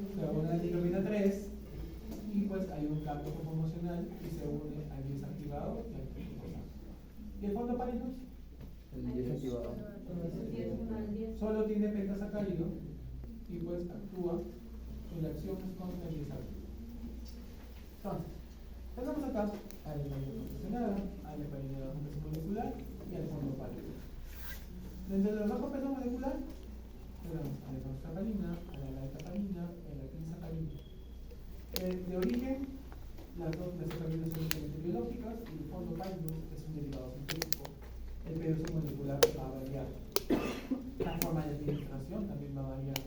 Se une a la vitamina 3 y pues hay un cambio conformacional y se une al desactivado y al glucosa. ¿Y el fondo Parinus? El 10 activado. Solo tiene pentasacárido y pues actúa en la acción contra el desactivo. Entonces, tenemos acá a la heparina fraccionada, a la heparina de bajo peso molecular y al fondo Parinus. Dentro de los bajo peso molecular tenemos a la enoxaparina, a la galtaparina, a la quinsaparina. De origen, las heparinas son únicamente biológicas y el fondo Parinus es un derivado sintético. El peso molecular va a variar. La forma de administración también va a variar.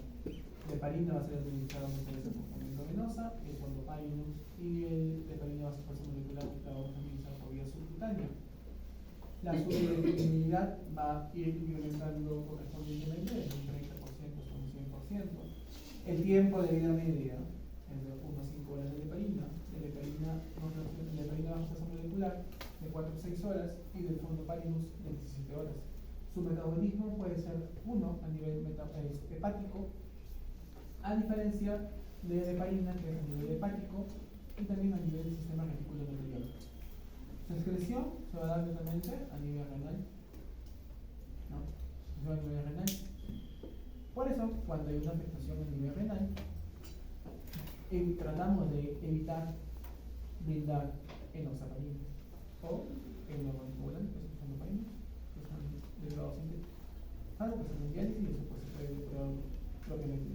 La heparina va a ser administrada mediante por vía venosa, el fondo Parinus y el heparina bajo peso molecular la vamos a administrar por vía subcutánea. La subdisponibilidad va a ir incrementando correspondientemente de un 30% hasta un 100%. El tiempo de vida media es de 1 a 5 horas de la heparina bajo peso molecular de 4 a 6 horas y del fondo Parinus de 17 horas. Su metabolismo puede ser uno a nivel hepático, a diferencia de la heparina que es a nivel hepático y también a nivel del sistema reticuloendocrino. Su excreción se va a dar netamente a nivel renal. ¿No? Se va a nivel renal. Por eso, cuando hay una afectación a nivel renal, tratamos de evitar brindar enoxaparina o enoxaparina, que son heparina, que son derivados sintéticos. Algo que se hace en diálisis y eso pues, se puede depurar propiamente.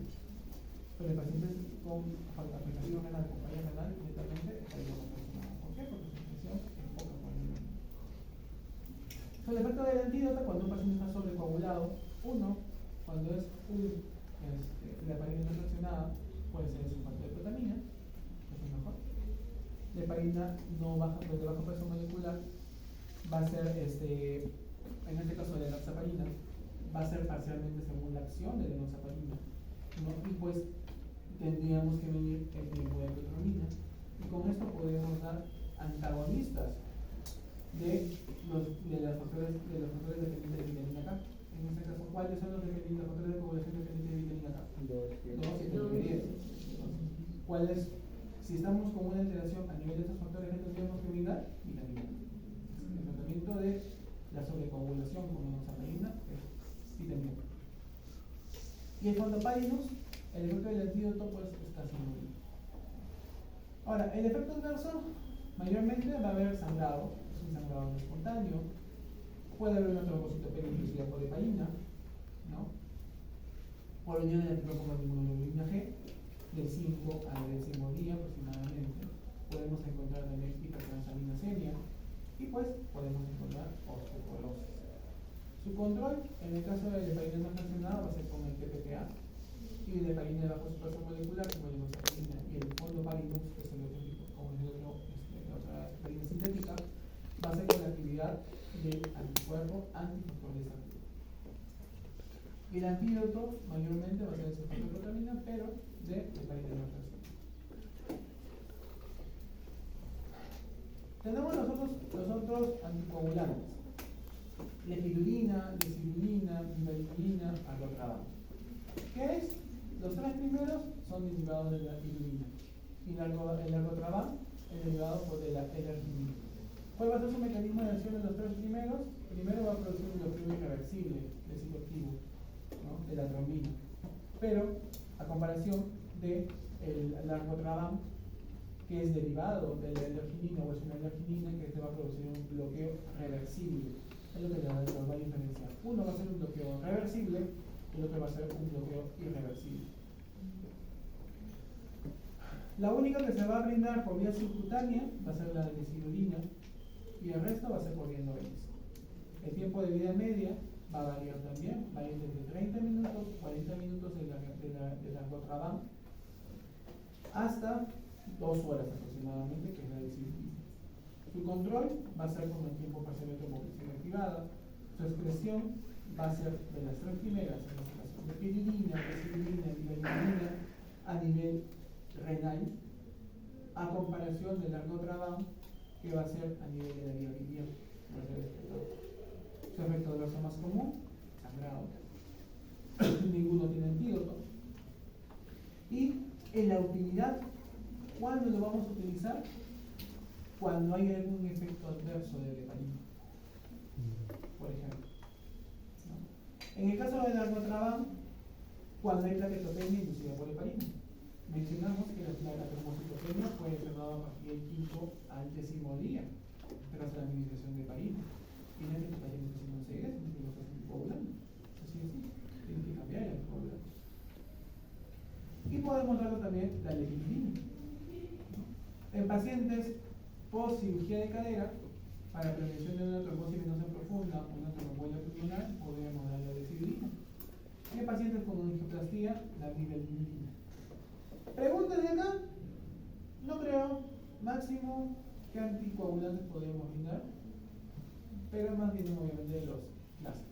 Pero en pacientes con afectación renal, con falla renal, netamente estaría relacionado. ¿Por qué? Porque su excreción es poca por el nivel. El efecto del antídoto cuando un paciente está sobrecoagulado, cuando es la heparina no fraccionada, puede ser el sulfato de protamina, que es mejor. La heparina no baja, de bajo peso molecular, va a ser, en este caso de la enoxaparina, va a ser parcialmente según la acción de la enoxaparina, ¿no? Y pues tendríamos que medir el tiempo de protamina, y con esto podemos dar antagonistas de los factores dependientes de vitamina K. En este caso, ¿cuáles son los factores de coagulación dependientes de vitamina K? 2 y 10. ¿Cuáles? Si estamos con una alteración a nivel de estos factores, ¿qué tendríamos que brindar? Vitamina K. El tratamiento de la sobrecoagulación con enoxaparina es vitamina K. Y el fondo Parinus, el efecto del antídoto, pues está siendo bien. Ahora, el efecto adverso, mayormente va a haber sangrado, es un sangrado no espontáneo, puede haber una trombocitopenia inducida por heparina, ¿no? Por unión de anticuerpos con inmunoglobulina G, del 5 al 10º día aproximadamente. Podemos encontrar también hipertransaminemia y pues podemos encontrar osteoporosis. Su control, en el caso de la heparina no fraccionada, va a ser con el TPTA y de la heparina de bajo peso molecular, como la enoxaparina, y el fondo Parinus, que es el otro tipo, como es la otra heparina sintética, va a ser con la actividad del anticuerpo antifactor desactivo. El antídoto mayormente va a ser el sulfato de protamina, pero de heparina no fraccionada. Tenemos los otros anticoagulantes: lepidurina, lecibilina, vivarinina, arlotraban. ¿Qué es? Los tres primeros son derivados de la pirulina y el arlotraban es derivado de la L-arginina. ¿Cuál va a ser su mecanismo de acción de los tres primeros? Primero va a producir un bloqueo irreversible del citoactivo, ¿no? De la trombina. Pero, a comparación del arlotraban, que es derivado de la L-arginina o es una L-arginina que te va a producir un bloqueo reversible. Es lo que nos va a diferenciar. Uno va a ser un bloqueo reversible y el otro va a ser un bloqueo irreversible. La única que se va a brindar por vía subcutánea va a ser la decidulina y el resto va a ser por vía endovenosa. El tiempo de vida media va a variar también, va a ir desde 30 minutos, 40 minutos de la Argotraban hasta 2 horas aproximadamente, que es la decidulina. Su control va a ser con el tiempo parcialmente movilizado activada. Su excreción va a ser de las tres primeras, en este caso de piridina, decidulina y valinina, a nivel renal, a comparación del Argotraban, que va a ser a nivel de la vía biliar. Su efecto adverso más común, sangrado. Ninguno tiene antídoto. Y en la utilidad, ¿cuándo lo vamos a utilizar? Cuando hay algún efecto adverso del heparina, por ejemplo. ¿No? En el caso del Argotraban, cuando hay plaquetopenia inducida por heparina. Mencionamos que la trombocitopenia puede ser dada a partir del 5º al 10º día tras la administración de heparina. Y no es que tu paciente esté haciendo ceguera, sino que lo está anticoagulando. Así es, tienes que cambiar el anticoagulante. Y podemos darle también la legitimina. En pacientes post cirugía de cadera, para prevención de una trombosis venosa profunda o una tromboembolia pulmonar, podemos darle la decidulina. Y en pacientes con angioplastía, la mivelminina. ¿Preguntas de acá? No creo. Máximo, ¿qué anticoagulantes podemos brindar? Pero más bien obviamente los clásicos.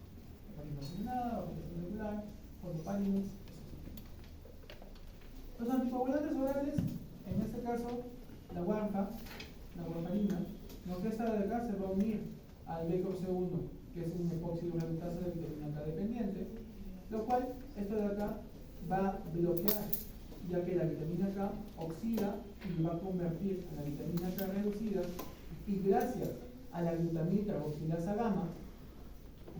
Heparina combinada, operación regular, fosfopáridos. Los anticoagulantes orales, en este caso, la warfarina, lo que esta de acá se va a unir al BCOC1, que es un epóxido reductasa de vitamina K dependiente, lo cual esto de acá va a bloquear, ya que la vitamina K oxida y va a convertir a la vitamina K reducida, y gracias a la glutamina carboxilasa gamma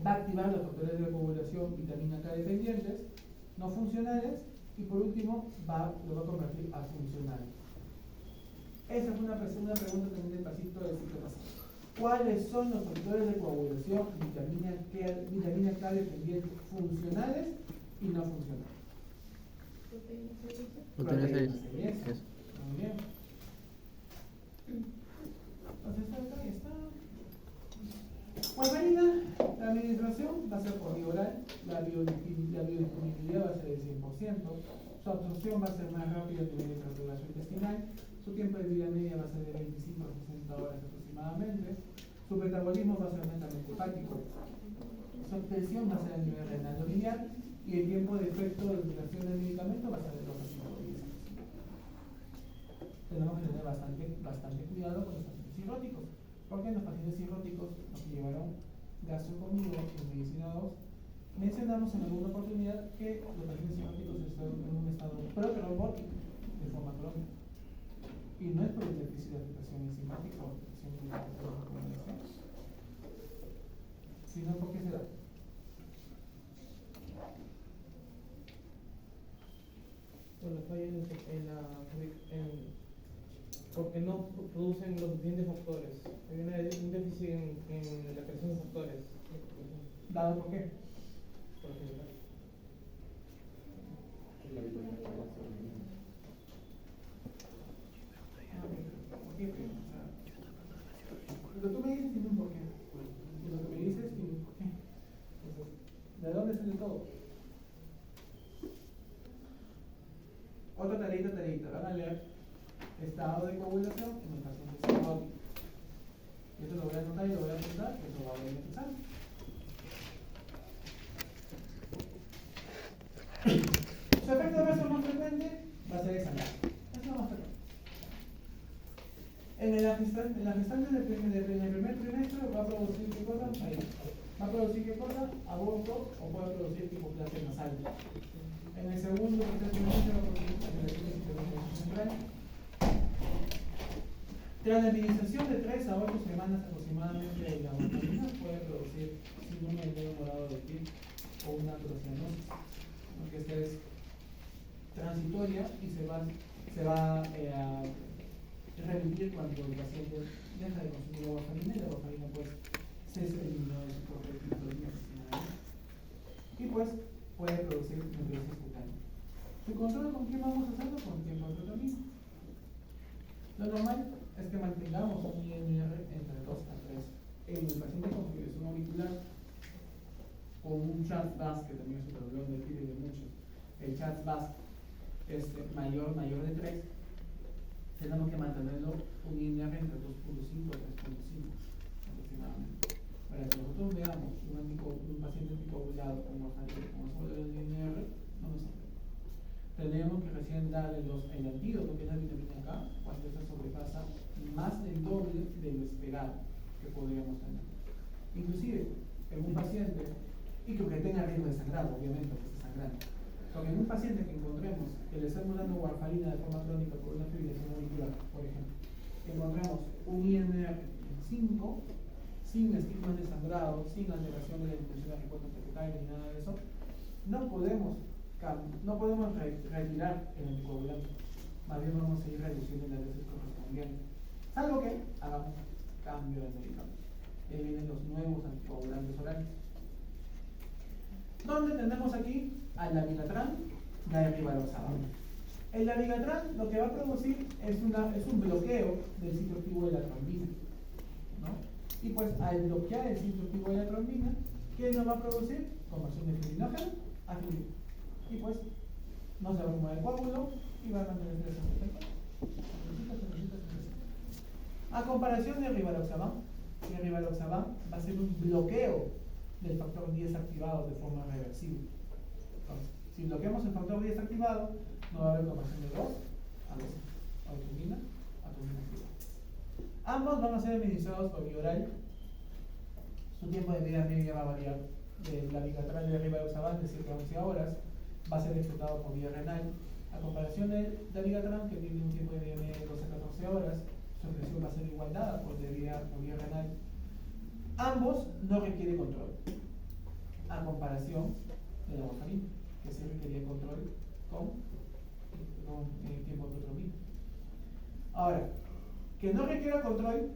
va a activar los factores de coagulación vitamina K dependientes, no funcionales, y por último lo va a convertir a funcionales. Esa fue una pregunta también del pasito del ciclo pasado. ¿Cuáles son los factores de coagulación vitamina K dependientes funcionales y no funcionales? Proteínas C. Muy bien. Entonces acá está. Warfarina, la administración va a ser por vía oral, la biodisponibilidad va a ser del 100%, su absorción va a ser más rápida a nivel de circulación intestinal, su tiempo de vida media va a ser de 25 a 60 horas aproximadamente, su metabolismo va a ser netamente hepático, su obtención va a ser a nivel renal o biliar, y el tiempo de efecto de duración del medicamento va a ser de 2 a 5 días. Tenemos que tener bastante cuidado con los pacientes cirróticos, porque en los pacientes cirróticos los que llevaron gastro conmigo en medicina 2, mencionamos en alguna oportunidad que los pacientes cirróticos están en un estado protrombótico de forma crónica. Y no es por el déficit de afectación enzimática o afectación de la coagulación, sino porque se da. Bueno, falla porque no producen los suficientes factores. Hay un déficit en la creación de factores. ¿Dado por qué? Por ejemplo. Lo que tú me dices tiene un porqué. Y lo que me dices tiene un porqué. Entonces, ¿de dónde sale todo? Otra tareita. Van a leer estado de coagulación en el paciente cirrótico. Esto lo voy a anotar y lo voy a apuntar, que eso va a venir en examen. Su efecto adverso más frecuente va a ser el sangrado. Es lo más frecuente. En la gestante del primer trimestre va a producir qué cosa? Ahí. Va a producir qué cosa? Aborto, o puede producir hipoplasia nasal. En el segundo y tercer trimestre va a producir hipoplasia central. Tras la administración de 3 a 8 semanas aproximadamente de la mortalidad puede producir síndrome del dedo morado de piel o una atrocianosis, porque esta es transitoria y se va remitir cuando el paciente deja de consumir la warfarina y la warfarina pues se eliminó de su cuerpo de y pues puede producir necrosis cutánea. ¿Su control con quién vamos a hacerlo? Con tiempo de tratamiento. Lo normal es que mantengamos un INR entre 2 a 3. En el paciente con fibrilación auricular, con un CHA2-VASc, que también es un problema de PIB de muchos, el CHA2-VASc mayor de 3, tenemos que mantenerlo un INR entre 2.5 a 3.5 aproximadamente. Para que nosotros veamos un paciente anticoagulado con sobre el INR, no nos sirve. Tenemos que recién darle el antídoto, que es la vitamina K, cuando esta sobrepasa más del doble de lo esperado que podríamos tener. Inclusive, en un paciente, y que tenga riesgo de sangrado, obviamente, que esté sangrando. Porque en un paciente que encontremos que le estamos dando warfarina de forma crónica por una fibrilación auricular, por ejemplo, encontramos un INR en 5, sin estigmas de sangrado, sin alteración de la dimensión de la respuesta plaquetaria ni nada de eso, no podemos retirar el anticoagulante. Más bien vamos a ir reduciendo la dosis correspondiente. Salvo que hagamos cambio de medicamento. Ahí vienen los nuevos anticoagulantes orales. ¿Dónde tenemos aquí al dabigatran y al rivaroxaban? El dabigatran lo que va a producir es un bloqueo del sitio activo de la trombina, ¿no? Y pues al bloquear el sitio activo de la trombina, ¿qué nos va a producir? Conversión de fibrinógeno a fibrina. Y pues no se va a mover el coágulo y va a mantener el a comparación de rivaroxaban, el rivaroxaban va a ser un bloqueo del factor 10 activado de forma reversible. Entonces, si bloqueamos el factor 10 activado, no va a haber conversión de 2 a 2, automina a atomina activa. Ambos van a ser administrados por vía oral. Su tiempo de vida media va a variar de la bilateral de rivaroxaban de 7 a 11 horas. Va a ser disfrutado por vía renal. A comparación del dabigatran, que tiene un tiempo de vida media de 12 a 14 horas, su expresión va a ser igual dada por vía renal. Ambos no requieren control, a comparación de la warfarina, que sí requería control con tiempo de tratamiento. Ahora, que no requiera control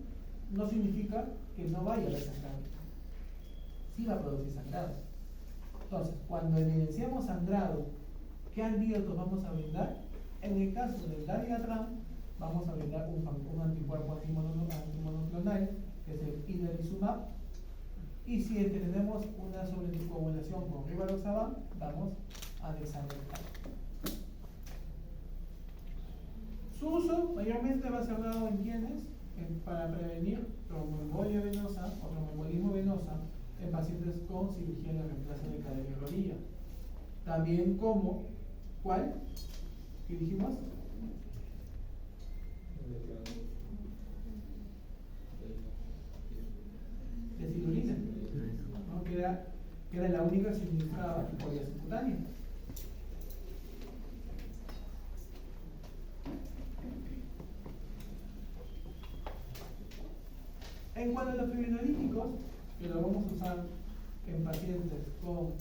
no significa que no vaya a haber sangrado. Sí va a producir sangrado. Entonces, cuando evidenciamos sangrado, ¿qué antídotos vamos a brindar? En el caso del dabigatran, vamos a brindar un anticuerpo antimonoclonal, que es el inerizumab. Y si tenemos una sobreanticoagulación con rivaroxaban, vamos a dexamethasona. Su uso mayormente va a ser dado en quienes para prevenir tromboembolia venosa o tromboembolismo venosa en pacientes con cirugía de reemplazo de cadera y rodilla. También como, ¿cuál? ¿Qué dijimos? Decidurina, ¿no? que era la única suministrada por vía subcutánea. En cuanto a los fibrinolíticos, que lo vamos a usar en pacientes con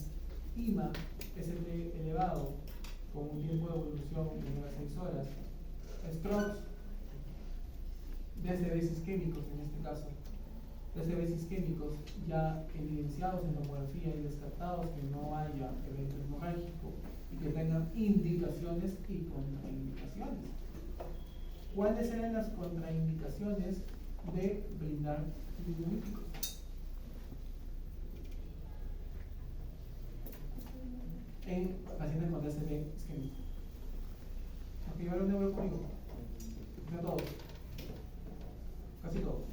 IMA, ST elevado, con un tiempo de evolución menor a 6 horas, strokes, DCBs isquémicos en este caso, DCBs isquémicos ya evidenciados en tomografía y descartados que no haya evento hemorrágico y que tengan indicaciones y contraindicaciones. ¿Cuáles eran las contraindicaciones de brindar fibrinolíticos? En pacientes con DCB isquémico. ¿Los que llevaron neuro conmigo? No todos. Casi todos.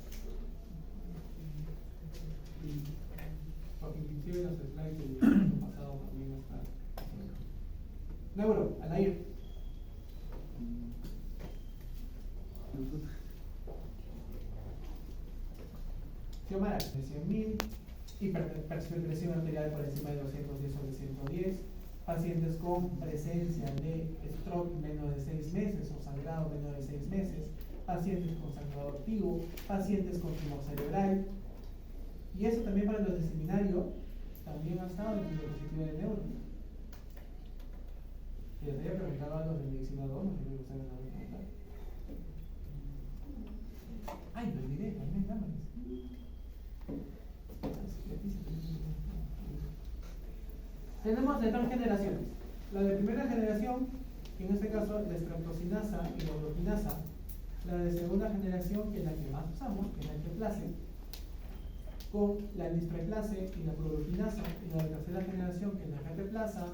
Porque inclusive los slides del pasado también están. Neuro, Anair. Xiomara, de 100.000, hiperpresión arterial por encima de 210/110, pacientes con presencia de stroke menor de 6 meses o sangrado menor de 6 meses, pacientes con sangrado activo, pacientes con tumor cerebral. Y eso también para los de seminario, también ha estado en la diapositiva de neuro. Y les había preguntado a los de medicina 2, no sé si ustedes me van a preguntar. Ay, me olvidé, ahí me llaman. Tenemos de tres generaciones. La de primera generación, que en este caso la estreptocinasa y la uroquinasa. La de segunda generación, que es la que más usamos, que es la alteplase, con la nistreplase y la cloroquinasa. Y la de tercera generación, que es la reteplasa,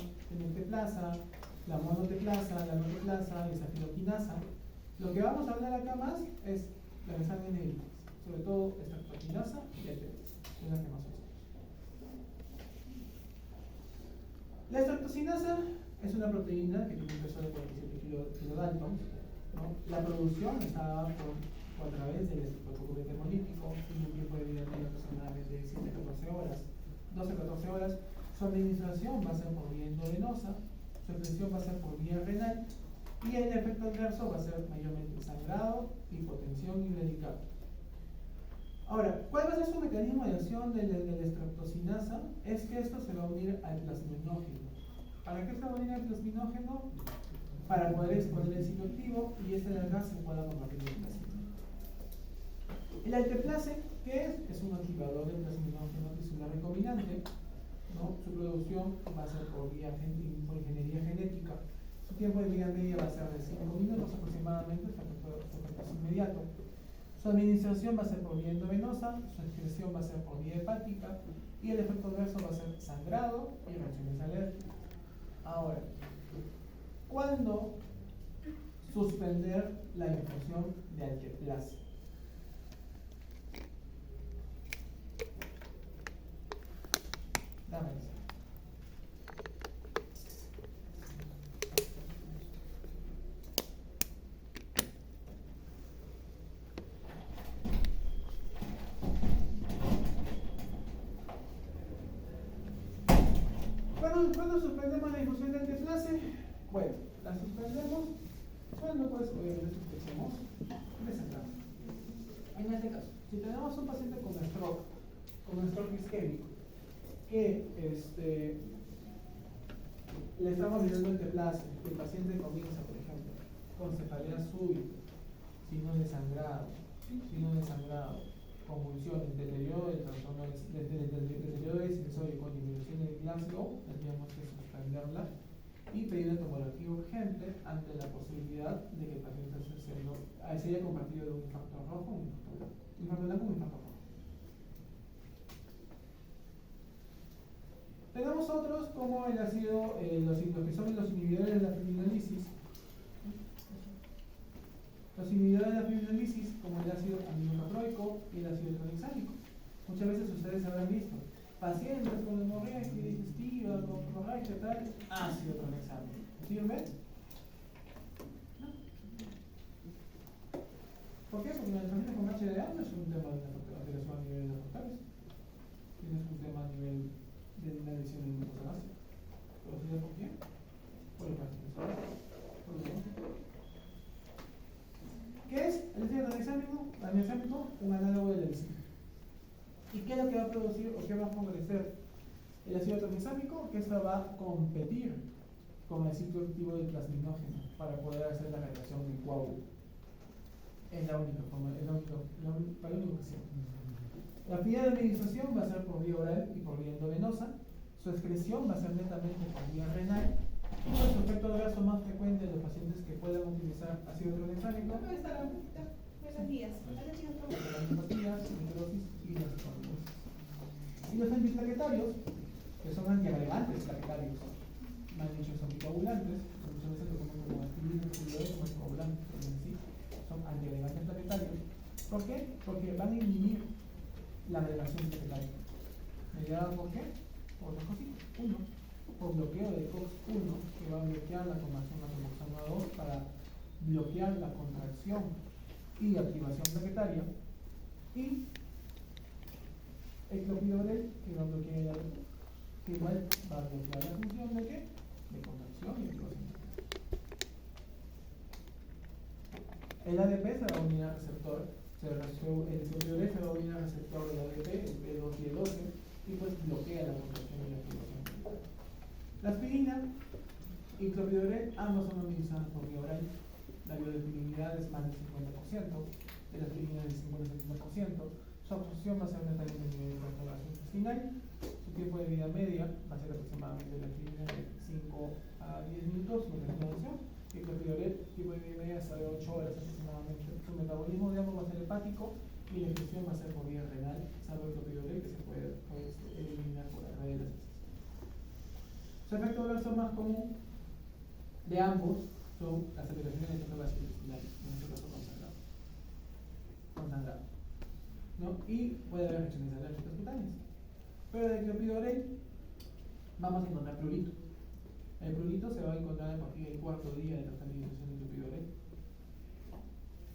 teplasa, la monoteplasa, la noteplasa y zafiroquinasa. Lo que vamos a hablar acá más es la de sangre negra, sobre todo estreptocinasa y alteplasa, es la que más usamos. La estreptocinasa es una proteína que tiene un peso de 47 kilodaltons, ¿no? La producción está a través del estreptococco termolítico, tiene un tiempo de vida medio aproximadamente de 7-14 horas, 12-14 horas. Su administración va a ser por vía endovenosa, su excreción va a ser por vía renal y el efecto adverso va a ser mayormente sangrado, hipotensión y uremicidad. Ahora, ¿cuál va a ser su mecanismo de acción de la estreptocinasa? Es que esto se va a unir al plasminógeno. ¿Para qué se va a unir al plasminógeno? Para poder exponer el sitio activo y este gas se pueda convertir en plasmina. El alteplase, ¿qué es? Es un activador del plasminógeno tisular recombinante, ¿no? Su producción va a ser por ingeniería genética. Su tiempo de vida media va a ser de 5 minutos aproximadamente, hasta que su efecto es inmediato. Su administración va a ser por vía endovenosa, su excreción va a ser por vía hepática y el efecto adverso va a ser sangrado y reacciones alérgicas. Ahora, ¿cuándo suspender la infusión de alteplase? Dame eso. ¿Cuándo suspendemos la infusión de alteplase? Bueno, la suspendemos cuando pues obviamente sospechemos desangrado. En este caso, si tenemos un paciente con stroke isquémico, que le estamos dando alteplase, el paciente comienza, por ejemplo, con cefalea súbita, signos de sangrado, convulsiones, deterioro del trastorno deterioro del sensorio con disminución del Glasgow, tendríamos que suspenderla y pedir una tomografía urgente ante la posibilidad de que el paciente se haya convertido de un infarto rojo a un infarto blanco a un infarto rojo. Tenemos otros como el ácido, los que son los inhibidores de la fibrinolisis. Los inhibidores de la fibrinolisis, como el ácido aminocaproico y el ácido tranexámico. Muchas veces ustedes habrán visto pacientes con hemorragia digestiva, con hemorragia tal, ácido tranexámico. ¿Sirve? No. ¿Por qué? Porque en el paciente con HDA no es un tema de una alteración a nivel de las portales, sino es un tema a nivel de una lesión en glucosalácea. ¿Pero por qué? Por el paciente. ¿Qué es el ácido tranexámico? Un análogo del enzima. ¿Y qué es lo que va a producir o qué va a favorecer el ácido tranexámico? Que esto va a competir con el sitio activo del plasminógeno para poder hacer la reacción del coágulo. Es la única forma, para la única ocasión. La vía de administración va a ser por vía oral y por vía endovenosa. Su excreción va a ser netamente por vía renal. Y su efecto adverso más frecuente en los pacientes que puedan utilizar ácido tranexámico. Buenos días. Hola chicos, ¿cómo y los antiplaquetarios, que son antiagregantes plaquetarios, más dicho son anticoagulantes, muchas veces lo toman como aspirina, como anticoagulantes, pero en sí son antiagregantes plaquetarios. ¿Por qué? Porque van a inhibir la agregación plaquetaria. ¿Mediada por qué? Por dos cositas. Uno, por bloqueo de COX-1, que va a bloquear la conversión a redoxano 2 para bloquear la contracción y activación plaquetaria, y el clopidogrel, que va a bloquear el ADP, que igual va a bloquear la función de qué? De contracción y activación plaquetaria. El ADP se va a unir al receptor, el clopidogrel se va a unir al receptor del ADP, el P2 y el 12, y pues bloquea la contracción y la activación plaquetaria. La aspirina y clopidogrel ambos son administrados por vía oral. La biodisponibilidad es más del 50%. de la aspirina del 50-70%. Su absorción va a ser netamente a nivel de controlación intestinal. Su tiempo de vida media va a ser aproximadamente la aspirina de 5 a 10 minutos, su metabolismo, y el clopidogrel, tiempo de vida media hasta de 8 horas aproximadamente. Su metabolismo, digamos, va a ser hepático y la digestión va a ser por vía renal, salvo el clopidogrel que se puede eliminar por la red de las heces. Su efecto adverso más común de ambos son las alteraciones de controlación intestinal, en este caso consangrado, ¿no? Y puede haber reacciones alérgicas cutáneas. Pero del clopidogrel vamos a encontrar prurito. El prurito se va a encontrar a partir del cuarto día de la estabilización del clopidogrel.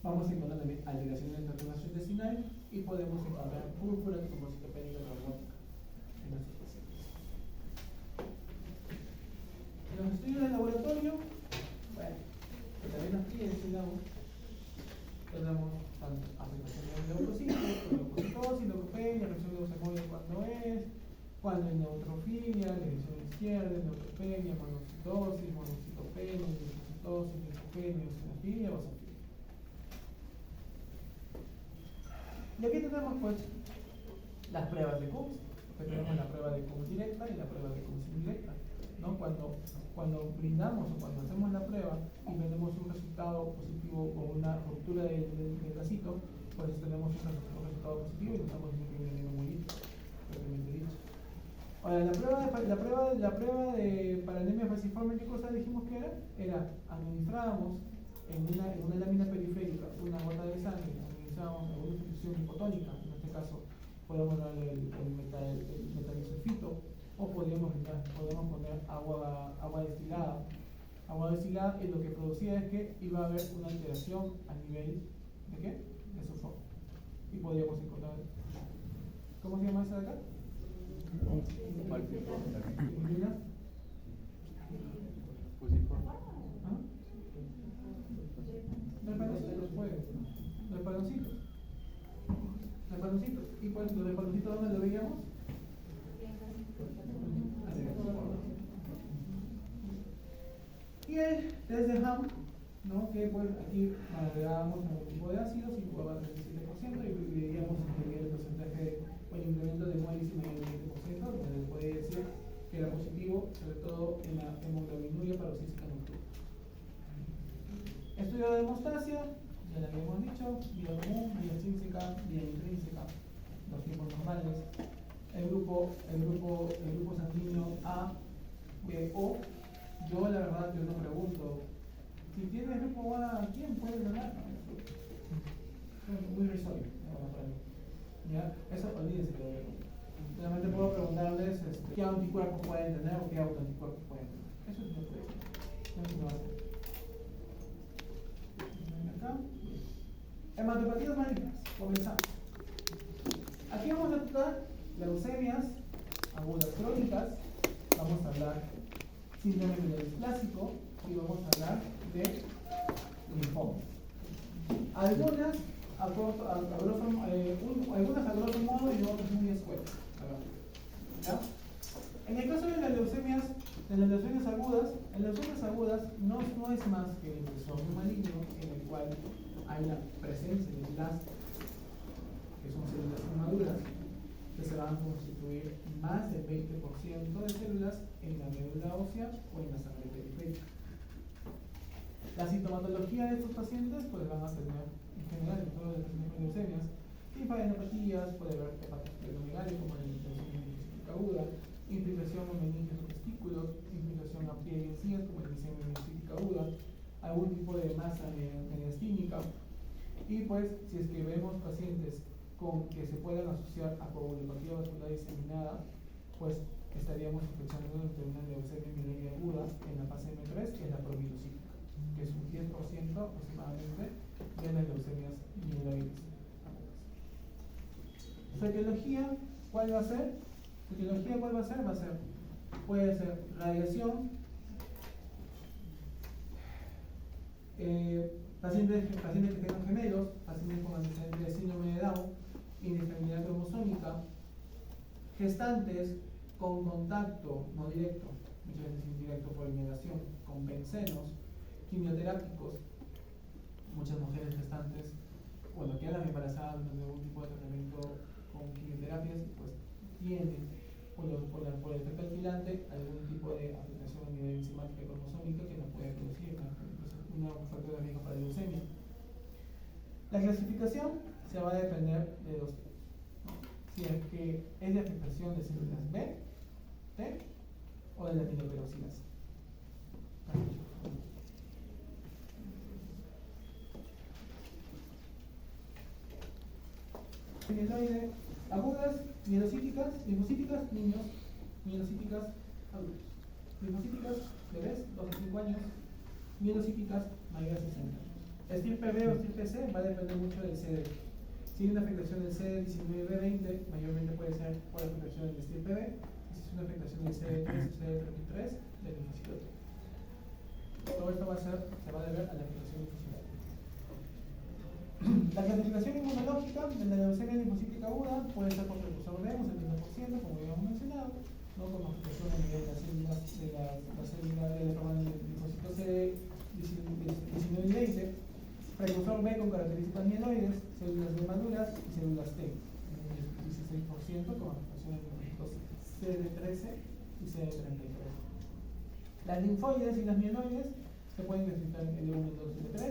Vamos a encontrar también alteraciones de la controlación intestinal y podemos encontrar púrpura trombocitopénica trombótica en nuestros pacientes. En los estudios de laboratorio, bueno, que también nos piden, digamos, tenemos tanto afectación de leucocitos, leucopenia, reacción de leucemia cuando hay neutrofilia, lesión izquierda, neutropenia, monocitosis, monocitopenia, linfocitosis, linfopenia, eosinofilia, basofilia. Y aquí tenemos pues las pruebas de Coombs, que tenemos la prueba de Coombs directa y la prueba de Coombs indirecta, ¿no? Cuando brindamos o cuando hacemos la prueba y tenemos un resultado positivo o una ruptura del vasito, pues tenemos un resultado positivo y no estamos diciendo que viene muy listo, propiamente dicho. Ahora, la prueba de para anemia falciforme, ¿qué cosa dijimos que era? Era, administrábamos en una lámina periférica una gota de sangre, administrábamos una infusión hipotónica, en este caso podemos darle el metadisulfito, o podríamos poner agua destilada. Agua destilada, y lo que producía es que iba a haber una alteración a nivel de ¿qué? De sofoco. Y podríamos encontrar, ¿cómo se llama esa de acá? ¿Ah? Los paloncitos. ¿Y pues los paloncitos dónde lo veíamos? Y el test de Ham, ¿no? Que pues aquí agregábamos un tipo de ácidos y jugaba 37% y dividíamos el porcentaje o el incremento de hemolysis mayor del 20%, donde les podía decir que era positivo, sobre todo en la hemoglobinuria paroxística nocturna. Estudio de hemostasia, ya lo habíamos dicho, vía común, vía extrínseca, vía intrínseca, los tiempos normales. El grupo sanguíneo A, B, O. Yo la verdad yo no pregunto, si tienes grupo A, ¿quién puede ganar? Muy risorio, para mí. ¿Ya? Eso olvídense que lo voy a preguntar. Solamente puedo preguntarles qué anticuerpos pueden tener o qué autoanticuerpos pueden tener. Eso es lo que no hacer. Acá. Hematopatías malignas. Comenzamos. Aquí vamos a tocar leucemias agudas crónicas. Vamos a hablar síndrome mielodisplásico y vamos a hablar de linfoma. Algunas a grosso modo y otras muy escuetas. ¿Ya? En el caso de las leucemias agudas no es más que el desorden maligno en el cual hay la presencia de blastos, que son células inmaduras, que se van a constituir más del 20% de células en la médula ósea o en la sangre periférica. La sintomatología de estos pacientes pues van a tener, en general, en todos los pacientes con leucemias, linfadenopatía, puede haber hepatosplenomegalia como la infiltración meningitis aguda, infiltración en meningios o testículos, infiltración a pie y encías como la meningitis aguda, algún tipo de masa mediastínica. Y pues, si es que vemos pacientes con que se puedan asociar a coagulopatía vascular diseminada, pues estaríamos sospechando de una leucemia mieloide aguda en la fase M3, que es la promielocítica, que es un 10% aproximadamente de las leucemias mieloides agudas. ¿Su etiología cuál va a ser? Puede ser radiación, pacientes que tengan gemelos, pacientes con antecedentes de síndrome de Down, inestabilidad cromosómica, gestantes con contacto no directo, muchas veces indirecto por inhalación, con bencenos, quimioterápicos, muchas mujeres gestantes bueno, quedan embarazadas de algún tipo de tratamiento con quimioterapias, pues tienen por el efecto alquilante algún tipo de afectación a nivel enzimática y cromosómica que nos puede producir una factor de riesgo para la leucemia. La clasificación se va a depender de dos tipos, ¿no? Si es que es de afectación de células B, T o de la amiloperoxidasa. Mieloide agudas, mielocíticas, linfocíticas, niños, mielocíticas, adultos. Linfocíticas, bebés, 2 a 5 años, mielocíticas, mayores de 60 años. Estirpe B o estirpe C va a depender mucho del CD. Si hay una afectación del CD19B20, mayormente puede ser por afectación del estirpe B. Si es una afectación del CD3 o CD33, del linfocito T. Todo esto se va a deber a la afectación linfocitaria. La clasificación inmunológica de la leucemia linfocítica aguda puede ser por precursor B, un 70%, como ya hemos mencionado, ¿no? Con afectación a nivel de las células del linfocito CD19 y 20, precursor B con características mieloides, células B maduras y células T, un 16% con afectación a linfocitos CD13 y CD33. Las linfoides y las mieloides se pueden clasificar en L1, L2 y L3,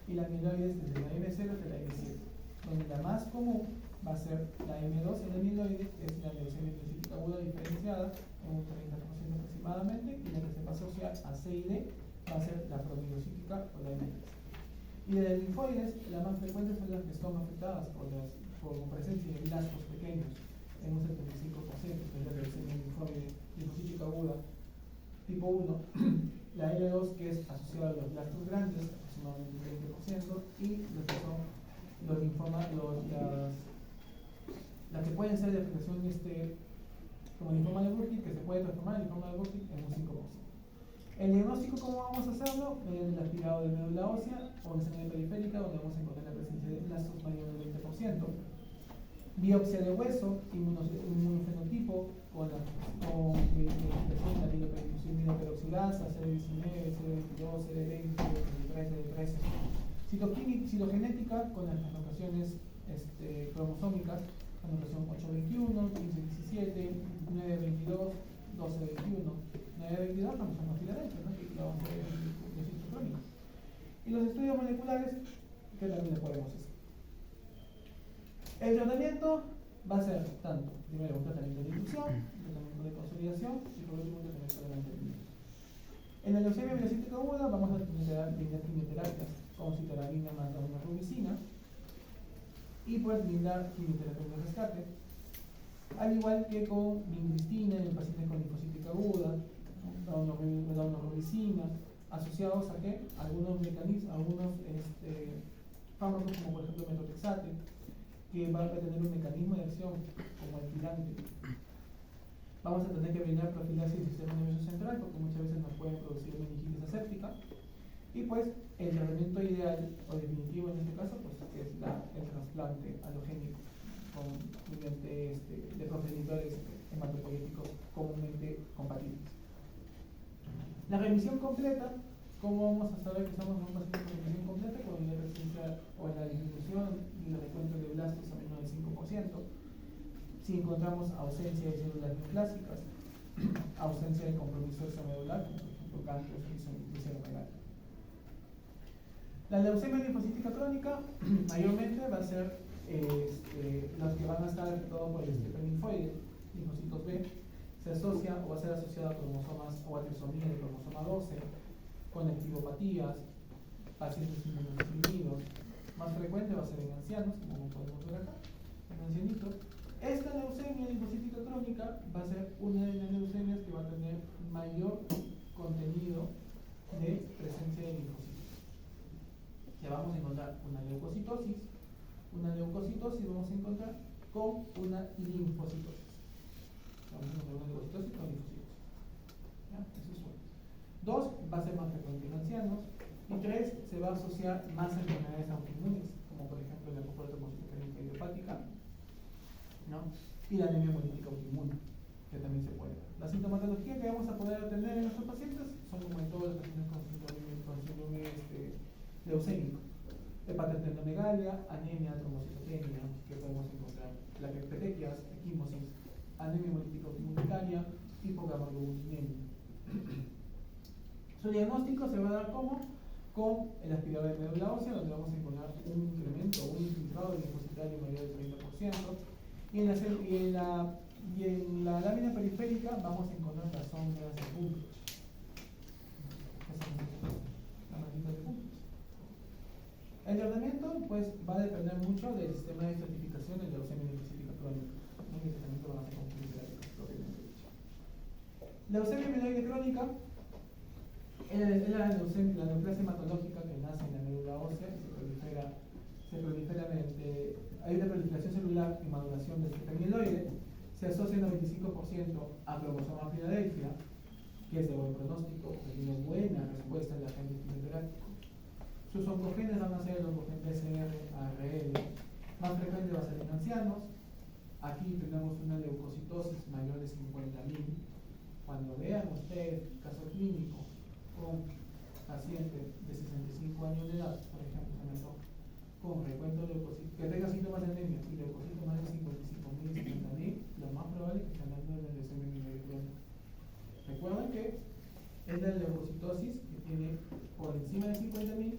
y las mieloides desde la M0 hasta la M7, donde la más común va a ser la M2 en la mieloide, que es la leucemia linfocítica aguda diferenciada, en un 30% aproximadamente, y la que se va a asociar a C y D va a ser la promielocítica o la M3. Y de las linfoides, las más frecuentes son las que son afectadas por presencia de blastos pequeños, en un 75%, que es la leucemia linfocítica aguda tipo 1, la L2 que es asociada a los blastos grandes, aproximadamente un 20%, y los que son los linfomas, las que pueden ser de afectación como linfoma de Burkitt, que se puede transformar en linfoma de Burkitt en un 5%. El diagnóstico, ¿cómo vamos a hacerlo? Mediante el aspirado de médula ósea o en sangre periférica, donde vamos a encontrar la presencia de blastos mayor del 20%. Biopsia de hueso, inmunofenotipo, con la amiloperoxidasa, CD19, CD22, CD20, CD23, CD13. Citogenética con las translocaciones cromosómicas, translocación 821, 1517, 922, 1221. 922 cromosoma Filadelfia, ¿no? Que lo vamos a ver en el ciclo crónico. Y los estudios moleculares, que también le podemos hacer. El tratamiento va a ser tanto, primero un tratamiento de inducción, un tratamiento de consolidación y por último un tratamiento de mantenimiento. En la leucemia mielocítica aguda vamos a brindar quimioterapias con citarabina más daunorubicina y pues brindar quimioterapia de rescate, al igual que con vincristina en el paciente con linfocítica aguda, daunorubicina, asociados a ¿qué? Algunos mecanismos, algunos fármacos como por ejemplo metotrexate, que va a tener un mecanismo de acción como alquilante. Vamos a tener que brindar profilaxis del sistema nervioso central porque muchas veces nos pueden producir meningitis aséptica. Y pues el tratamiento ideal o definitivo en este caso pues es el trasplante alogénico mediante de progenitores hematopoyéticos comúnmente compatibles. La remisión completa, ¿cómo vamos a saber que estamos en un paciente con remisión completa? Con la presencia o la disminución y el recuento de blastos a menos del 5%. Si encontramos ausencia de células neoplásicas, ausencia de compromiso extramedular, como por ejemplo cáncer y cerebral. La leucemia linfocítica crónica mayormente va a ser los que van a estar afectados por el estirpe linfoide, linfocitos B, se asocia o va a ser asociada a cromosomas o a trisomía de cromosoma 12, conectivopatías, pacientes inmunosuprimidos. Más frecuente va a ser en ancianos, como podemos ver acá, en ancianitos. Esta leucemia linfocítica crónica va a ser una de las leucemias que va a tener mayor contenido de presencia de linfocitos. Ya vamos a encontrar una leucocitosis vamos a encontrar con una linfocitosis. Vamos a encontrar una leucocitosis con linfocitos. ¿Ya? Eso es uno. 2, va a ser más frecuente en ancianos. Y 3, se va a asociar más a enfermedades autoinmunes, como por ejemplo la hemocromatogénica idiopática, ¿no? Y la anemia hemolítica autoinmune, que también se puede ver. La sintomatología que vamos a poder tener en nuestros pacientes son como en todos los pacientes con síndrome leucémico. hepatosplenomegalia, anemia, trombocitopenia, que podemos encontrar plaquetequias, equimosis, anemia hemolítica urticaria, hipogammaglobulinemia. Su diagnóstico se va a dar como con el aspirador de médula ósea, donde vamos a encontrar un incremento, un infiltrado linfocitario mayor del 30%, y en la lámina periférica vamos a encontrar las sombras de puntos. Las manchitas de puntos. El tratamiento pues va a depender mucho del sistema de estratificación de la leucemia linfocítica crónica. No el tratamiento van a ser complementarios, propiamente dicho. Leucemia mieloide crónica es la neoplasia hematológica que nace en la médula ósea y se prolifera mediante, hay una proliferación celular y maduración del sistema mieloide, se asocia en 95% a cromosoma Philadelphia, que es de buen pronóstico, que tiene buena respuesta en la agente quimioterápico. Sus oncogenes van a ser el oncogen PCR, ARL, más frecuente va a ser en ancianos. Aquí tenemos una leucocitosis mayor de 50.000. Cuando vean ustedes caso clínico con paciente de 65 años de edad, por ejemplo, se me toca, con recuento de leucocitos, que tenga síntomas de anemia y leucocitos más de 55.000 y 50.000, lo más probable es que estén hablando de la leucemia mieloide crónica. Recuerden que es la leucocitosis que tiene por encima de 50.000,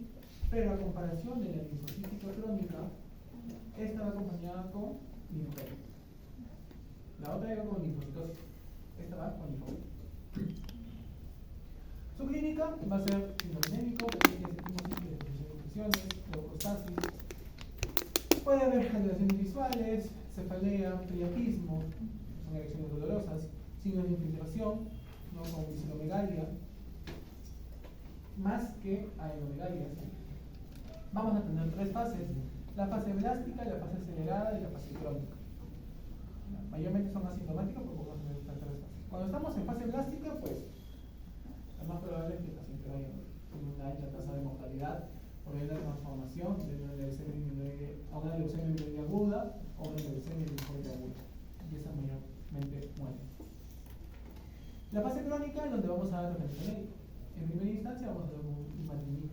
pero a comparación de la linfocítica crónica, esta va acompañada con linfopenia. La otra iba con linfocitosis, esta va con linfopenia. Su clínica va a ser hidrominémico, infecciones, leucostasis. Puede haber alteraciones visuales, cefalea, priapismo, son erecciones dolorosas, signos de infiltración, ¿no? Con visceromegalia, más que aenomegalia. Vamos a tener tres fases: la fase blástica, la fase acelerada y la fase crónica. Mayormente son asintomáticos porque vamos a tener estas tres fases. Cuando estamos en fase blástica, pues lo más probable es que el paciente vaya con una alta tasa de mortalidad por la transformación de una leucemia mieloide a una leucemia mieloide aguda o una leucemia linfoide aguda, y esa mayormente muere. La fase crónica es donde vamos a dar tratamiento médico. En primera instancia vamos a dar un imatinib,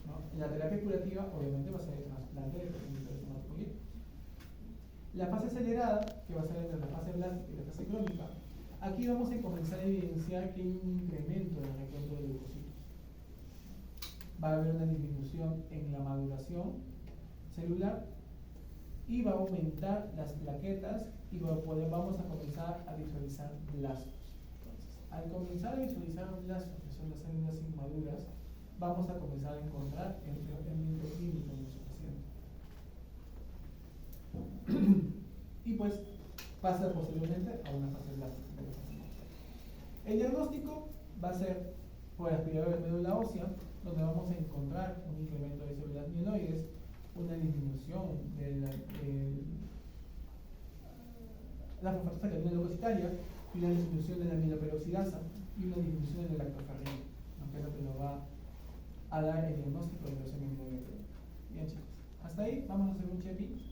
¿no? La terapia curativa obviamente va a ser el trasplante de tejidos hematopoyéticos. La fase acelerada, que va a ser entre la fase blástica y la fase crónica, aquí vamos a comenzar a evidenciar que hay un incremento en el recuento de leucocitos. Va a haber una disminución en la maduración celular y va a aumentar las plaquetas y vamos a comenzar a visualizar blastos. Entonces, al comenzar a visualizar blastos, que son las células inmaduras, vamos a comenzar a encontrar el ambiente clínico en nuestro paciente. Y pues pasa posteriormente a una fase blástica. El diagnóstico va a ser por aspirador de médula ósea, donde vamos a encontrar un incremento de células mieloides, una disminución de la fosfatasa leucocitaria y una disminución de la amiloperoxidasa y una disminución de la lactoferrina, que es lo que nos va a dar el diagnóstico de leucemia mieloide crónica. Bien, chicos, hasta ahí vamos a hacer un check-in.